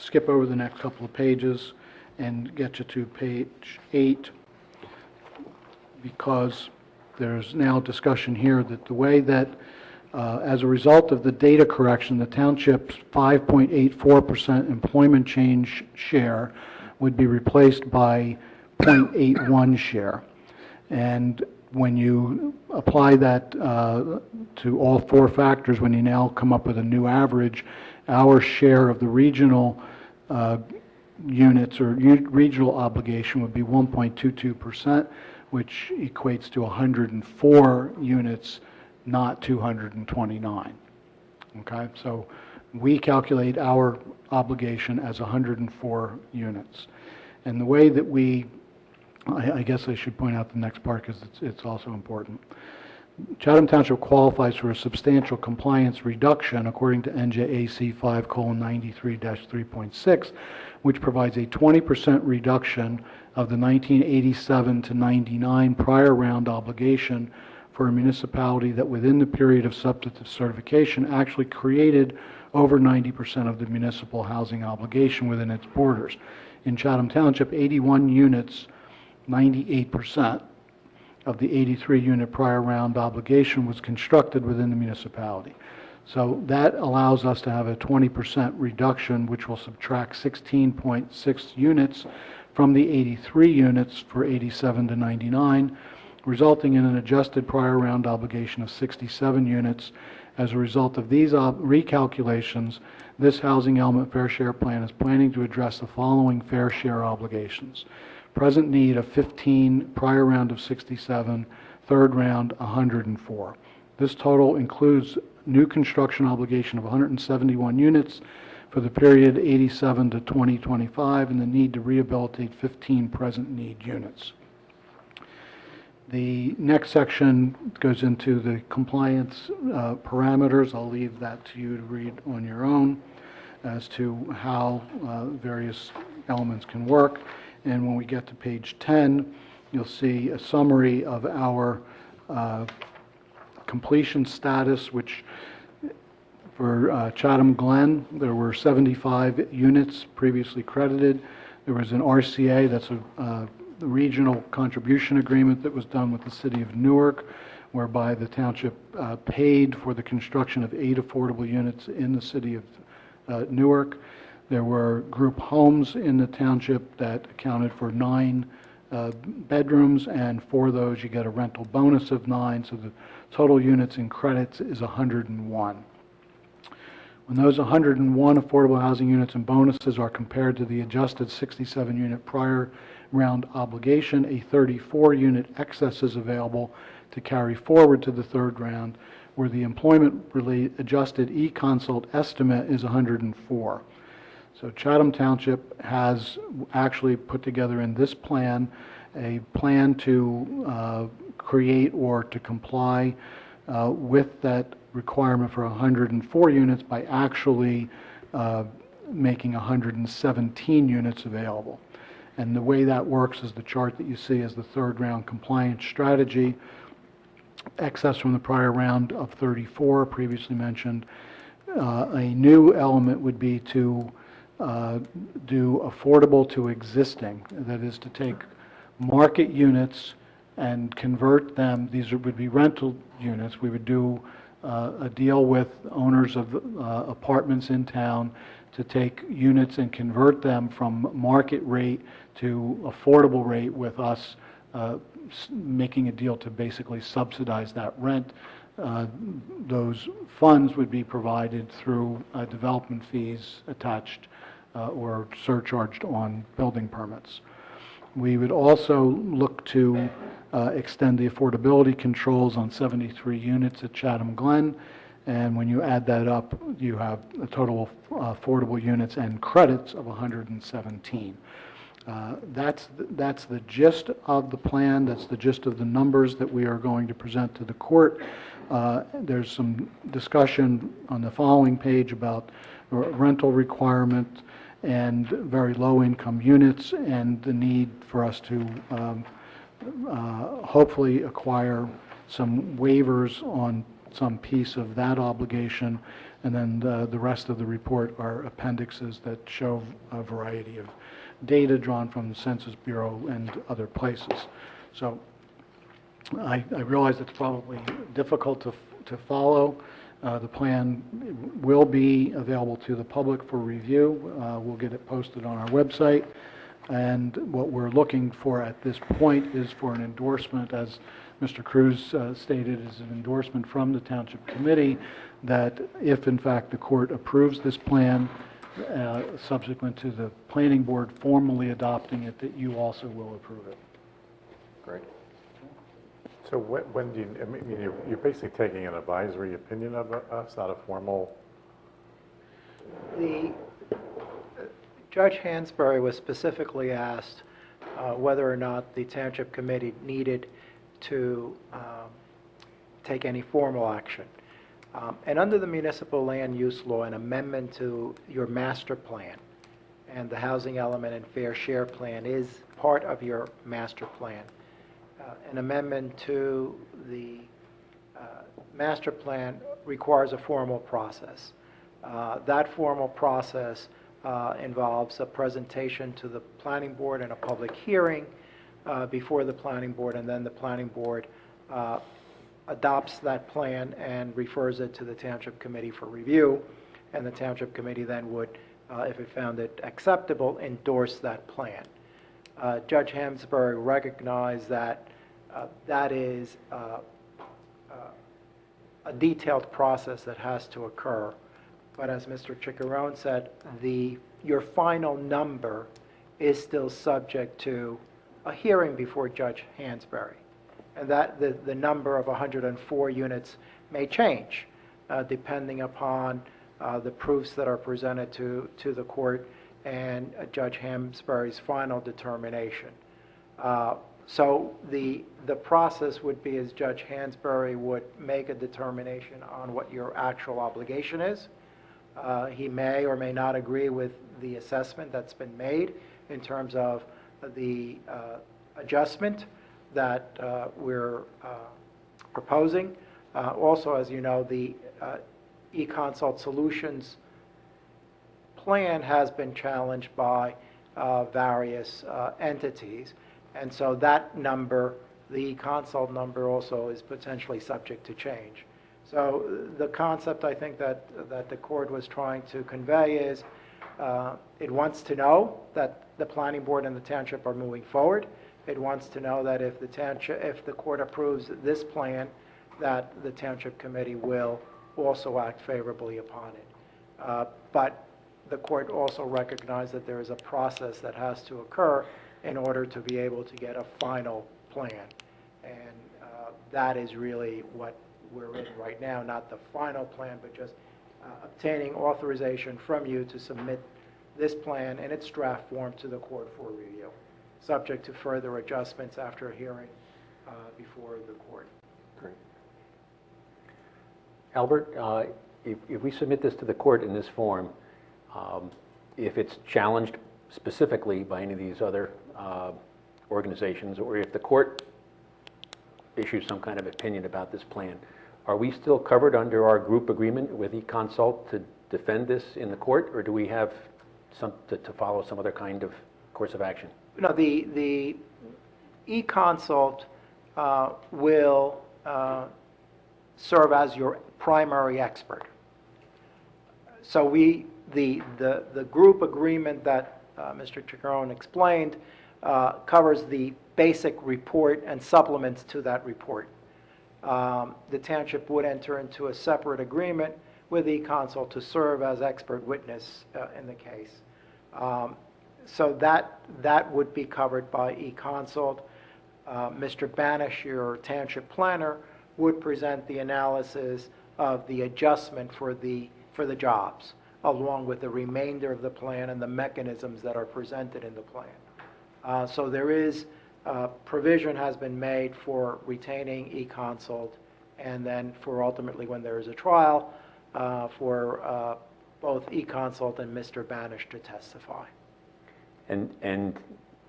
skip over the next couple of pages and get you to page 8, because there's now discussion here that the way that, as a result of the data correction, the township's 5.84% employment change share would be replaced by 0.81 share. And when you apply that to all 4 factors, when you now come up with a new average, our share of the regional units or regional obligation would be 1.22%, which equates to 104 units, not 229. Okay, so we calculate our obligation as 104 units. And the way that I guess I should point out the next part because it's also important. Chatham Township qualifies for a substantial compliance reduction according to NJAC 5:93-3.6, which provides a 20% reduction of the 1987 to 99 prior round obligation for a municipality that within the period of substantive certification actually created over 90% of the municipal housing obligation within its borders. In Chatham Township, 81 units, 98% of the 83-unit prior round obligation was constructed within the municipality. So that allows us to have a 20% reduction, which will subtract 16.6 units from the 83 units for 87 to 99, resulting in an adjusted prior round obligation of 67 units. As a result of these recalculations, this housing element fair share plan is planning to address the following fair share obligations. Present need of 15, prior round of 67, third round 104. This total includes new construction obligation of 171 units for the period 87 to 2025 and the need to rehabilitate 15 present need units. The next section goes into the compliance parameters. I'll leave that to you to read on your own as to how various elements can work. And when we get to page 10, you'll see a summary of our completion status, which for Chatham Glen, there were 75 units previously credited. There was an RCA, that's a regional contribution agreement that was done with the city of Newark, whereby the township paid for the construction of 8 affordable units in the city of Newark. There were group homes in the township that accounted for 9 bedrooms, and for those you get a rental bonus of 9, so the total units in credits is 101. When those 101 affordable housing units and bonuses are compared to the adjusted 67-unit prior round obligation, a 34-unit excess is available to carry forward to the third round, where the employment-related adjusted e-consult estimate is 104. So Chatham Township has actually put together in this plan a plan to create or to comply with that requirement for 104 units by actually making 117 units available. And the way that works is the chart that you see as the third round compliance strategy. Excess from the prior round of 34 previously mentioned. A new element would be to do affordable to existing. That is to take market units and convert them. These would be rental units. We would do a deal with owners of apartments in town to take units and convert them from market rate to affordable rate, with us making a deal to basically subsidize that rent. Those funds would be provided through development fees attached or surcharged on building permits. We would also look to extend the affordability controls on 73 units at Chatham Glen, and when you add that up, you have a total of affordable units and credits of 117. That's the gist of the plan. That's the gist of the numbers that we are going to present to the court. There's some discussion on the following page about rental requirement and very low-income units, and the need for us to hopefully acquire some waivers on some piece of that obligation, and then the rest of the report are appendixes that show a variety of data drawn from the Census Bureau and other places. So I realize it's probably difficult to follow. The plan will be available to the public for review. We'll get it posted on our website. And what we're looking for at this point is for an endorsement, as Mr. Cruz stated, is an endorsement from the Township Committee that if in fact the court approves this plan, subsequent to the Planning Board formally adopting it, that you also will approve it.
Great.
So when do you, I mean, you're basically taking an advisory opinion of us, not a formal?
The Judge Hansberry was specifically asked whether or not the Township Committee needed to take any formal action. And under the municipal land use law, an amendment to your master plan and the housing element and fair share plan is part of your master plan. An amendment to the master plan requires a formal process. That formal process involves a presentation to the planning board and a public hearing before the planning board, and then the planning board adopts that plan and refers it to the Township Committee for review, and the Township Committee then would, if it found it acceptable, endorse that plan. Judge Hamsbury recognized that that is a detailed process that has to occur, but as Mr. Chiccarone said, your final number is still subject to a hearing before Judge Hansberry. And that the number of 104 units may change depending upon the proofs that are presented to the court and Judge Hansberry's final determination. So the process would be as Judge Hansberry would make a determination on what your actual obligation is. He may or may not agree with the assessment that's been made in terms of the adjustment that we're proposing. Also, as you know, the eConsult Solutions plan has been challenged by various entities, and so that number, the eConsult number, also is potentially subject to change. So the concept I think that the court was trying to convey is it wants to know that the planning board and the township are moving forward. It wants to know that if the court approves this plan, that the Township Committee will also act favorably upon it. But the court also recognized that there is a process that has to occur in order to be able to get a final plan. And that is really what we're in right now, not the final plan, but just obtaining authorization from you to submit this plan in its draft form to the court for review, subject to further adjustments after a hearing before the court.
Great.
Albert, if we submit this to the court in this form, if it's challenged specifically by any of these other organizations, or if the court issues some kind of opinion about this plan, are we still covered under our group agreement with eConsult to defend this in the court, or do we have to follow some other kind of course of action?
No, the eConsult will serve as your primary expert. So the group agreement that Mr. Chiccarone explained covers the basic report and supplements to that report. The township would enter into a separate agreement with eConsult to serve as expert witness in the case. So that would be covered by eConsult. Mr. Banish, your township planner, would present the analysis of the adjustment for the jobs, along with the remainder of the plan and the mechanisms that are presented in the plan. So there is provision has been made for retaining eConsult, and then for ultimately when there is a trial, for both eConsult and Mr. Banish to testify.
And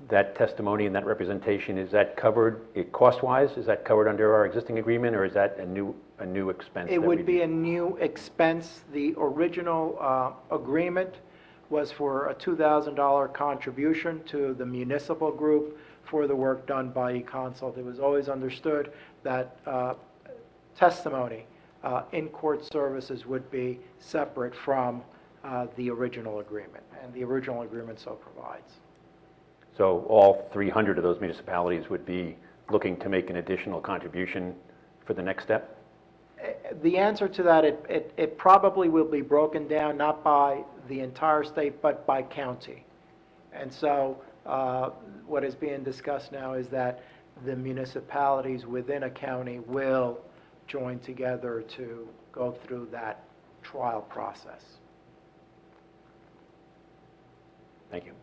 that testimony and that representation, is that covered cost-wise? Is that covered under our existing agreement, or is that a new expense?
It would be a new expense. The original agreement was for a $2,000 contribution to the municipal group for the work done by eConsult. It was always understood that testimony in court services would be separate from the original agreement, and the original agreement so provides.
So all 300 of those municipalities would be looking to make an additional contribution for the next step?
The answer to that, it probably will be broken down not by the entire state, but by county. And so what is being discussed now is that the municipalities within a county will join together to go through that trial process.
Thank you.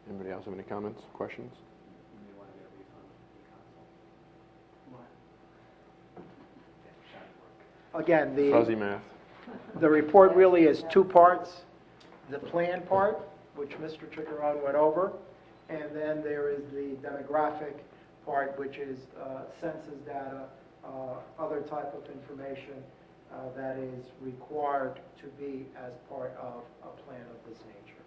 Anybody else have any comments, questions?
again,
Fuzzy math.
the report really is two parts. The plan part, which Mr. Chickarone went over, and then there is the demographic part, which is census data, other type of information that is required to be as part of a plan of this nature.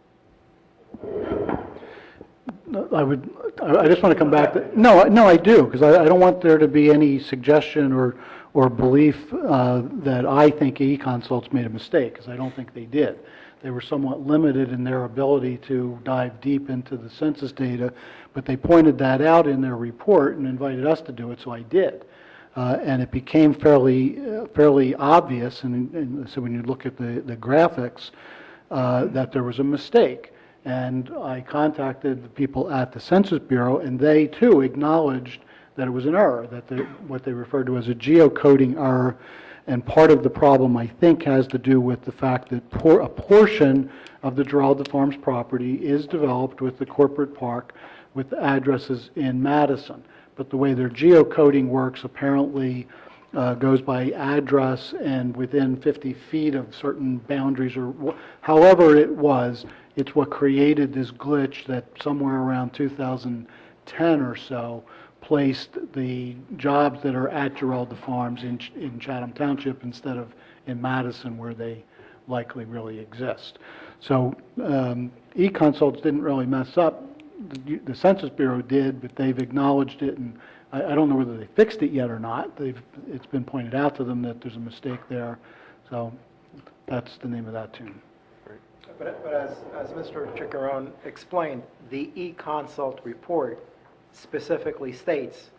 I just want to come back to, no, I do, because I don't want there to be any suggestion or belief that I think e-consults made a mistake, because I don't think they did. They were somewhat limited in their ability to dive deep into the census data, but they pointed that out in their report and invited us to do it, so I did. And it became fairly obvious, and so when you look at the graphics, that there was a mistake. And I contacted the people at the Census Bureau, and they too acknowledged that it was an error, that what they referred to as a geocoding error. And part of the problem, I think, has to do with the fact that a portion of the Giralda Farms property is developed with the corporate park with addresses in Madison. But the way their geocoding works apparently goes by address and within 50 feet of certain boundaries, or however it was. It's what created this glitch that somewhere around 2010 or so placed the jobs that are at Giralda Farms in Chatham Township instead of in Madison, where they likely really exist. So e-consults didn't really mess up. The Census Bureau did, but they've acknowledged it, and I don't know whether they fixed it yet or not. It's been pointed out to them that there's a mistake there. So that's the name of that tune.
But as Mr. Chickarone explained, the e-consult report specifically states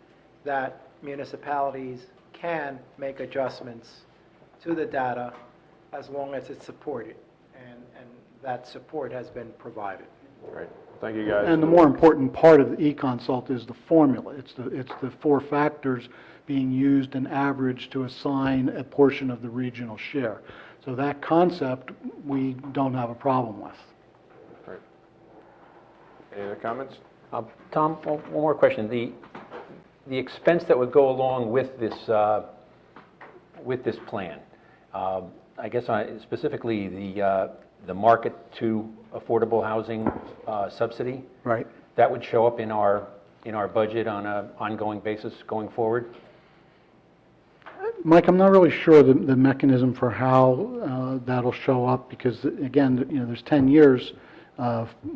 that municipalities can make adjustments to the data as long as it's supported, and that support has been provided.
Right. Thank you, guys.
And the more important part of the e-consult is the formula. It's the four factors being used and averaged to assign a portion of the regional share. So that concept we don't have a problem with.
Right. Any other comments?
Tom, one more question. The expense that would go along with this plan, I guess specifically the market to affordable housing subsidy.
Right.
That would show up in our budget on an ongoing basis going forward.
Mike, I'm not really sure the mechanism for how that'll show up, because again, there's 10 years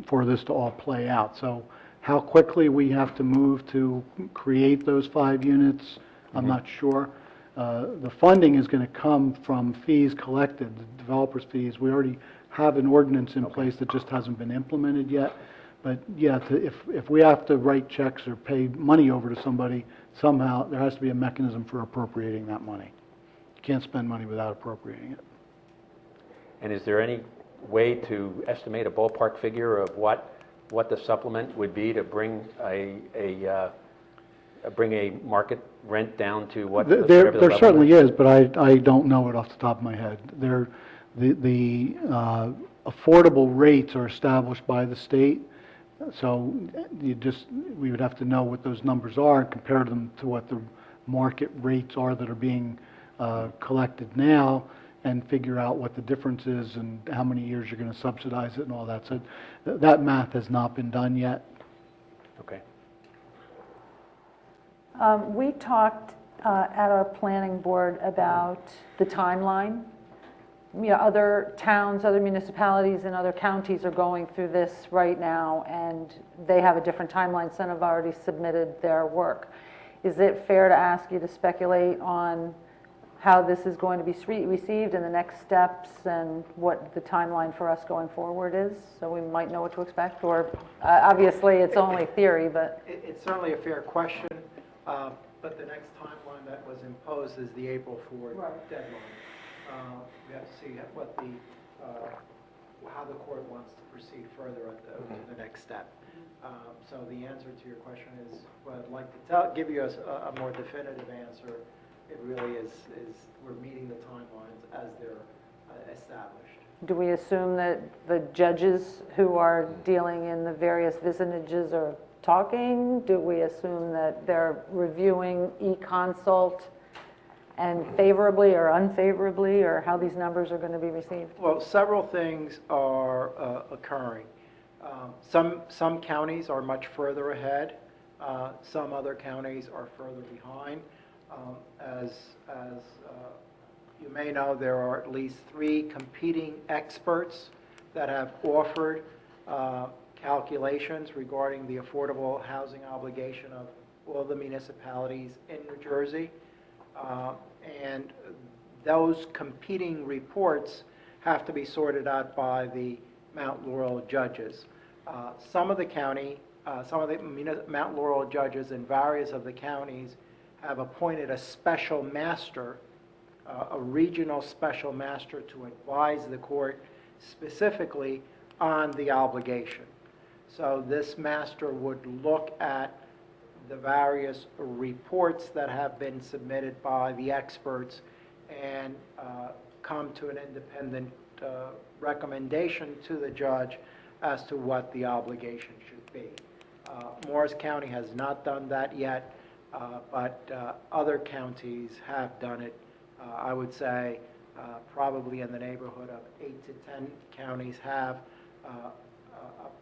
for this to all play out. So how quickly we have to move to create those 5 units, I'm not sure. The funding is going to come from fees collected, the developers' fees. We already have an ordinance in place that just hasn't been implemented yet. But yeah, if we have to write checks or pay money over to somebody, somehow there has to be a mechanism for appropriating that money. You can't spend money without appropriating it.
And is there any way to estimate a ballpark figure of what the supplement would be to bring a market rent down to what?
There certainly is, but I don't know it off the top of my head. The affordable rates are established by the state. So we would have to know what those numbers are and compare them to what the market rates are that are being collected now, and figure out what the difference is and how many years you're going to subsidize it and all that. So that math has not been done yet.
Okay.
We talked at our planning board about the timeline. Other towns, other municipalities, and other counties are going through this right now, and they have a different timeline. Some have already submitted their work. Is it fair to ask you to speculate on how this is going to be received and the next steps, and what the timeline for us going forward is, so we might know what to expect? Or obviously it's only theory, but
It's certainly a fair question, but the next timeline that was imposed is the April 4th deadline. We have to see how the court wants to proceed further at the next step. So the answer to your question is, well, I'd like to give you a more definitive answer. It really is we're meeting the timelines as they're established.
do we assume that the judges who are dealing in the various vicinages are talking? Do we assume that they're reviewing e-consult and favorably or unfavorably, or how these numbers are going to be received?
Well, several things are occurring. Some counties are much further ahead. Some other counties are further behind. As you may know, there are at least 3 competing experts that have offered calculations regarding the affordable housing obligation of all the municipalities in New Jersey. And those competing reports have to be sorted out by the Mount Laurel judges. Some of the Mount Laurel judges in various of the counties have appointed a special master, a regional special master, to advise the court specifically on the obligation. So this master would look at the various reports that have been submitted by the experts and come to an independent recommendation to the judge as to what the obligation should be. Morris County has not done that yet, but other counties have done it. I would say probably in the neighborhood of 8 to 10 counties have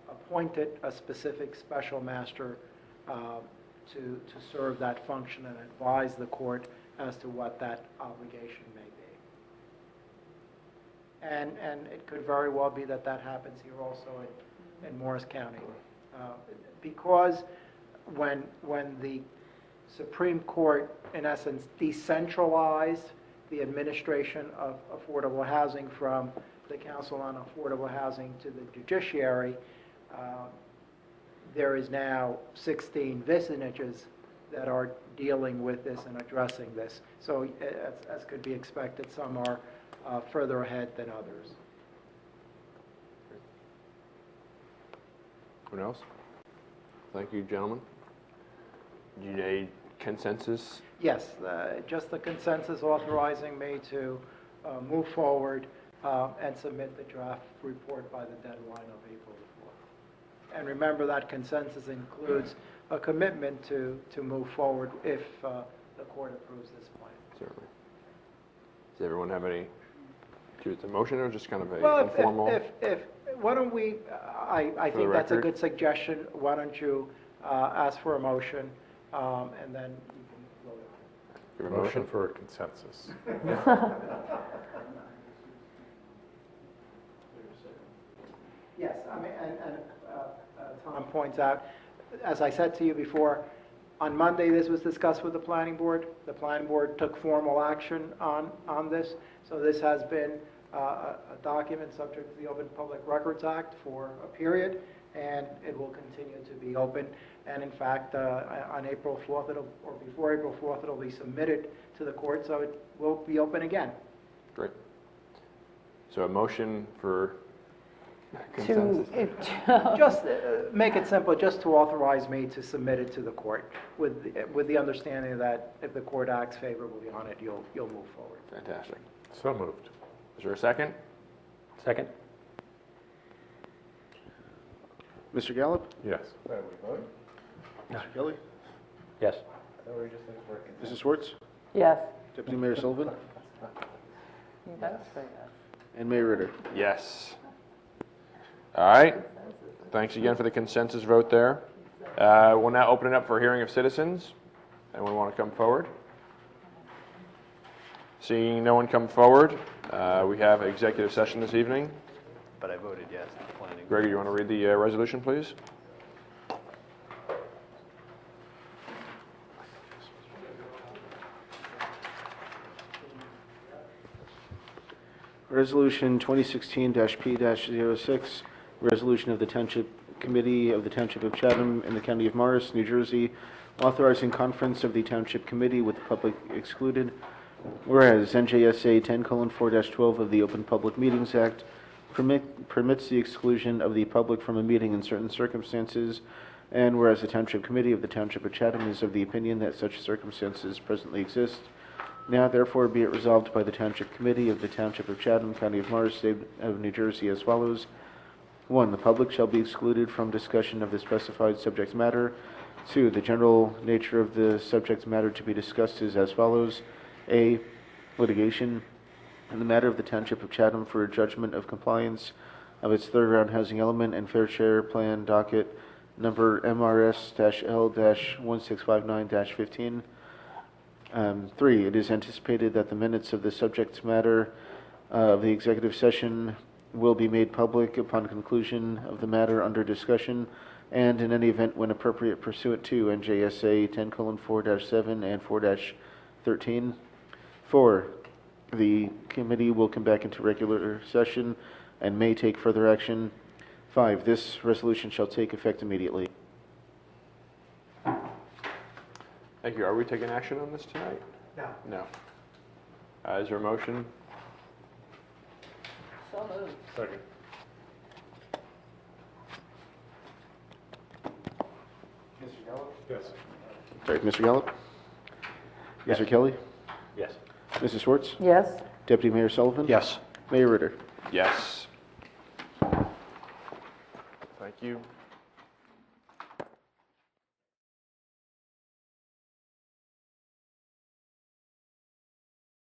appointed a specific special master to serve that function and advise the court as to what that obligation may be. And it could very well be that that happens here also in Morris County. Because when the Supreme Court, in essence, decentralized the administration of affordable housing from the Council on Affordable Housing to the judiciary, there is now 16 vicinages that are dealing with this and addressing this. So as could be expected, some are further ahead than others.
Anyone else? Thank you, gentlemen. Do you need consensus?
Yes, just the consensus authorizing me to move forward and submit the draft report by the deadline of April the 4th. And remember that consensus includes a commitment to move forward if the court approves this plan.
Certainly. Does everyone have any, it's a motion or just kind of a
Well,
informal?
Why don't we, I
For the
think that's a
record?
good suggestion. Why don't you ask for a motion, and then you can vote on it.
Give a
Motion for a consensus.
Yes, I mean, and Tom points out, as I said to you before, on Monday, this was discussed with the planning board. The planning board took formal action on this, so this has been a document subject to the Open Public Records Act for a period, and it will continue to be open. And in fact, on April 4th, or before April 4th, it'll be submitted to the court, so it will be open again.
Great. So a motion for consensus?
Just make it simple, just to authorize me to submit it to the court, with the understanding that if the court acts favorably on it, you'll move forward.
Fantastic.
So moved.
Is there a second?
Second?
Mr. Gallup?
Yes.
Mr. Kelly?
Yes.
Mrs. Schwartz?
Yes.
Deputy Mayor Sullivan?
You better say yes.
And Mayor Ritter?
Yes. All right. Thanks again for the consensus vote there. We'll now open it up for hearing of citizens. Anyone want to come forward? Seeing no one come forward, we have executive session this evening.
But I voted yes to planning.
Gregor, you want to read the resolution, please?
Resolution 2016-P-06, resolution of the Township Committee of the Township of Chatham in the County of Morris, New Jersey, authorizing conference of the Township Committee with the public excluded. Whereas NJSA 10:4-12 of the Open Public Meetings Act permits the exclusion of the public from a meeting in certain circumstances, and whereas the Township Committee of the Township of Chatham is of the opinion that such circumstances presently exist, now therefore be it resolved by the Township Committee of the Township of Chatham, County of Morris, State of New Jersey as follows. 1. The public shall be excluded from discussion of the specified subject matter. 2. The general nature of the subject matter to be discussed is as follows. A, litigation in the matter of the Township of Chatham for a judgment of compliance of its third-round housing element and fair share plan docket number MRS-L-1659-15. 3, it is anticipated that the minutes of the subject matter of the executive session will be made public upon conclusion of the matter under discussion and in any event when appropriate pursuant to NJSA 10:4-7 and 4-13. 4, the committee will come back into regular session and may take further action. 5, this resolution shall take effect immediately.
Thank you. Are we taking action on this tonight?
No.
No. Is there a motion?
So moved.
Second.
Mr. Gallo?
Yes.
Sorry, Mr. Gallup?
Yes.
Mr. Kelly?
Yes.
Mrs. Schwartz?
Yes.
Deputy Mayor Sullivan?
Yes.
Mayor Ritter?
Yes. Thank you.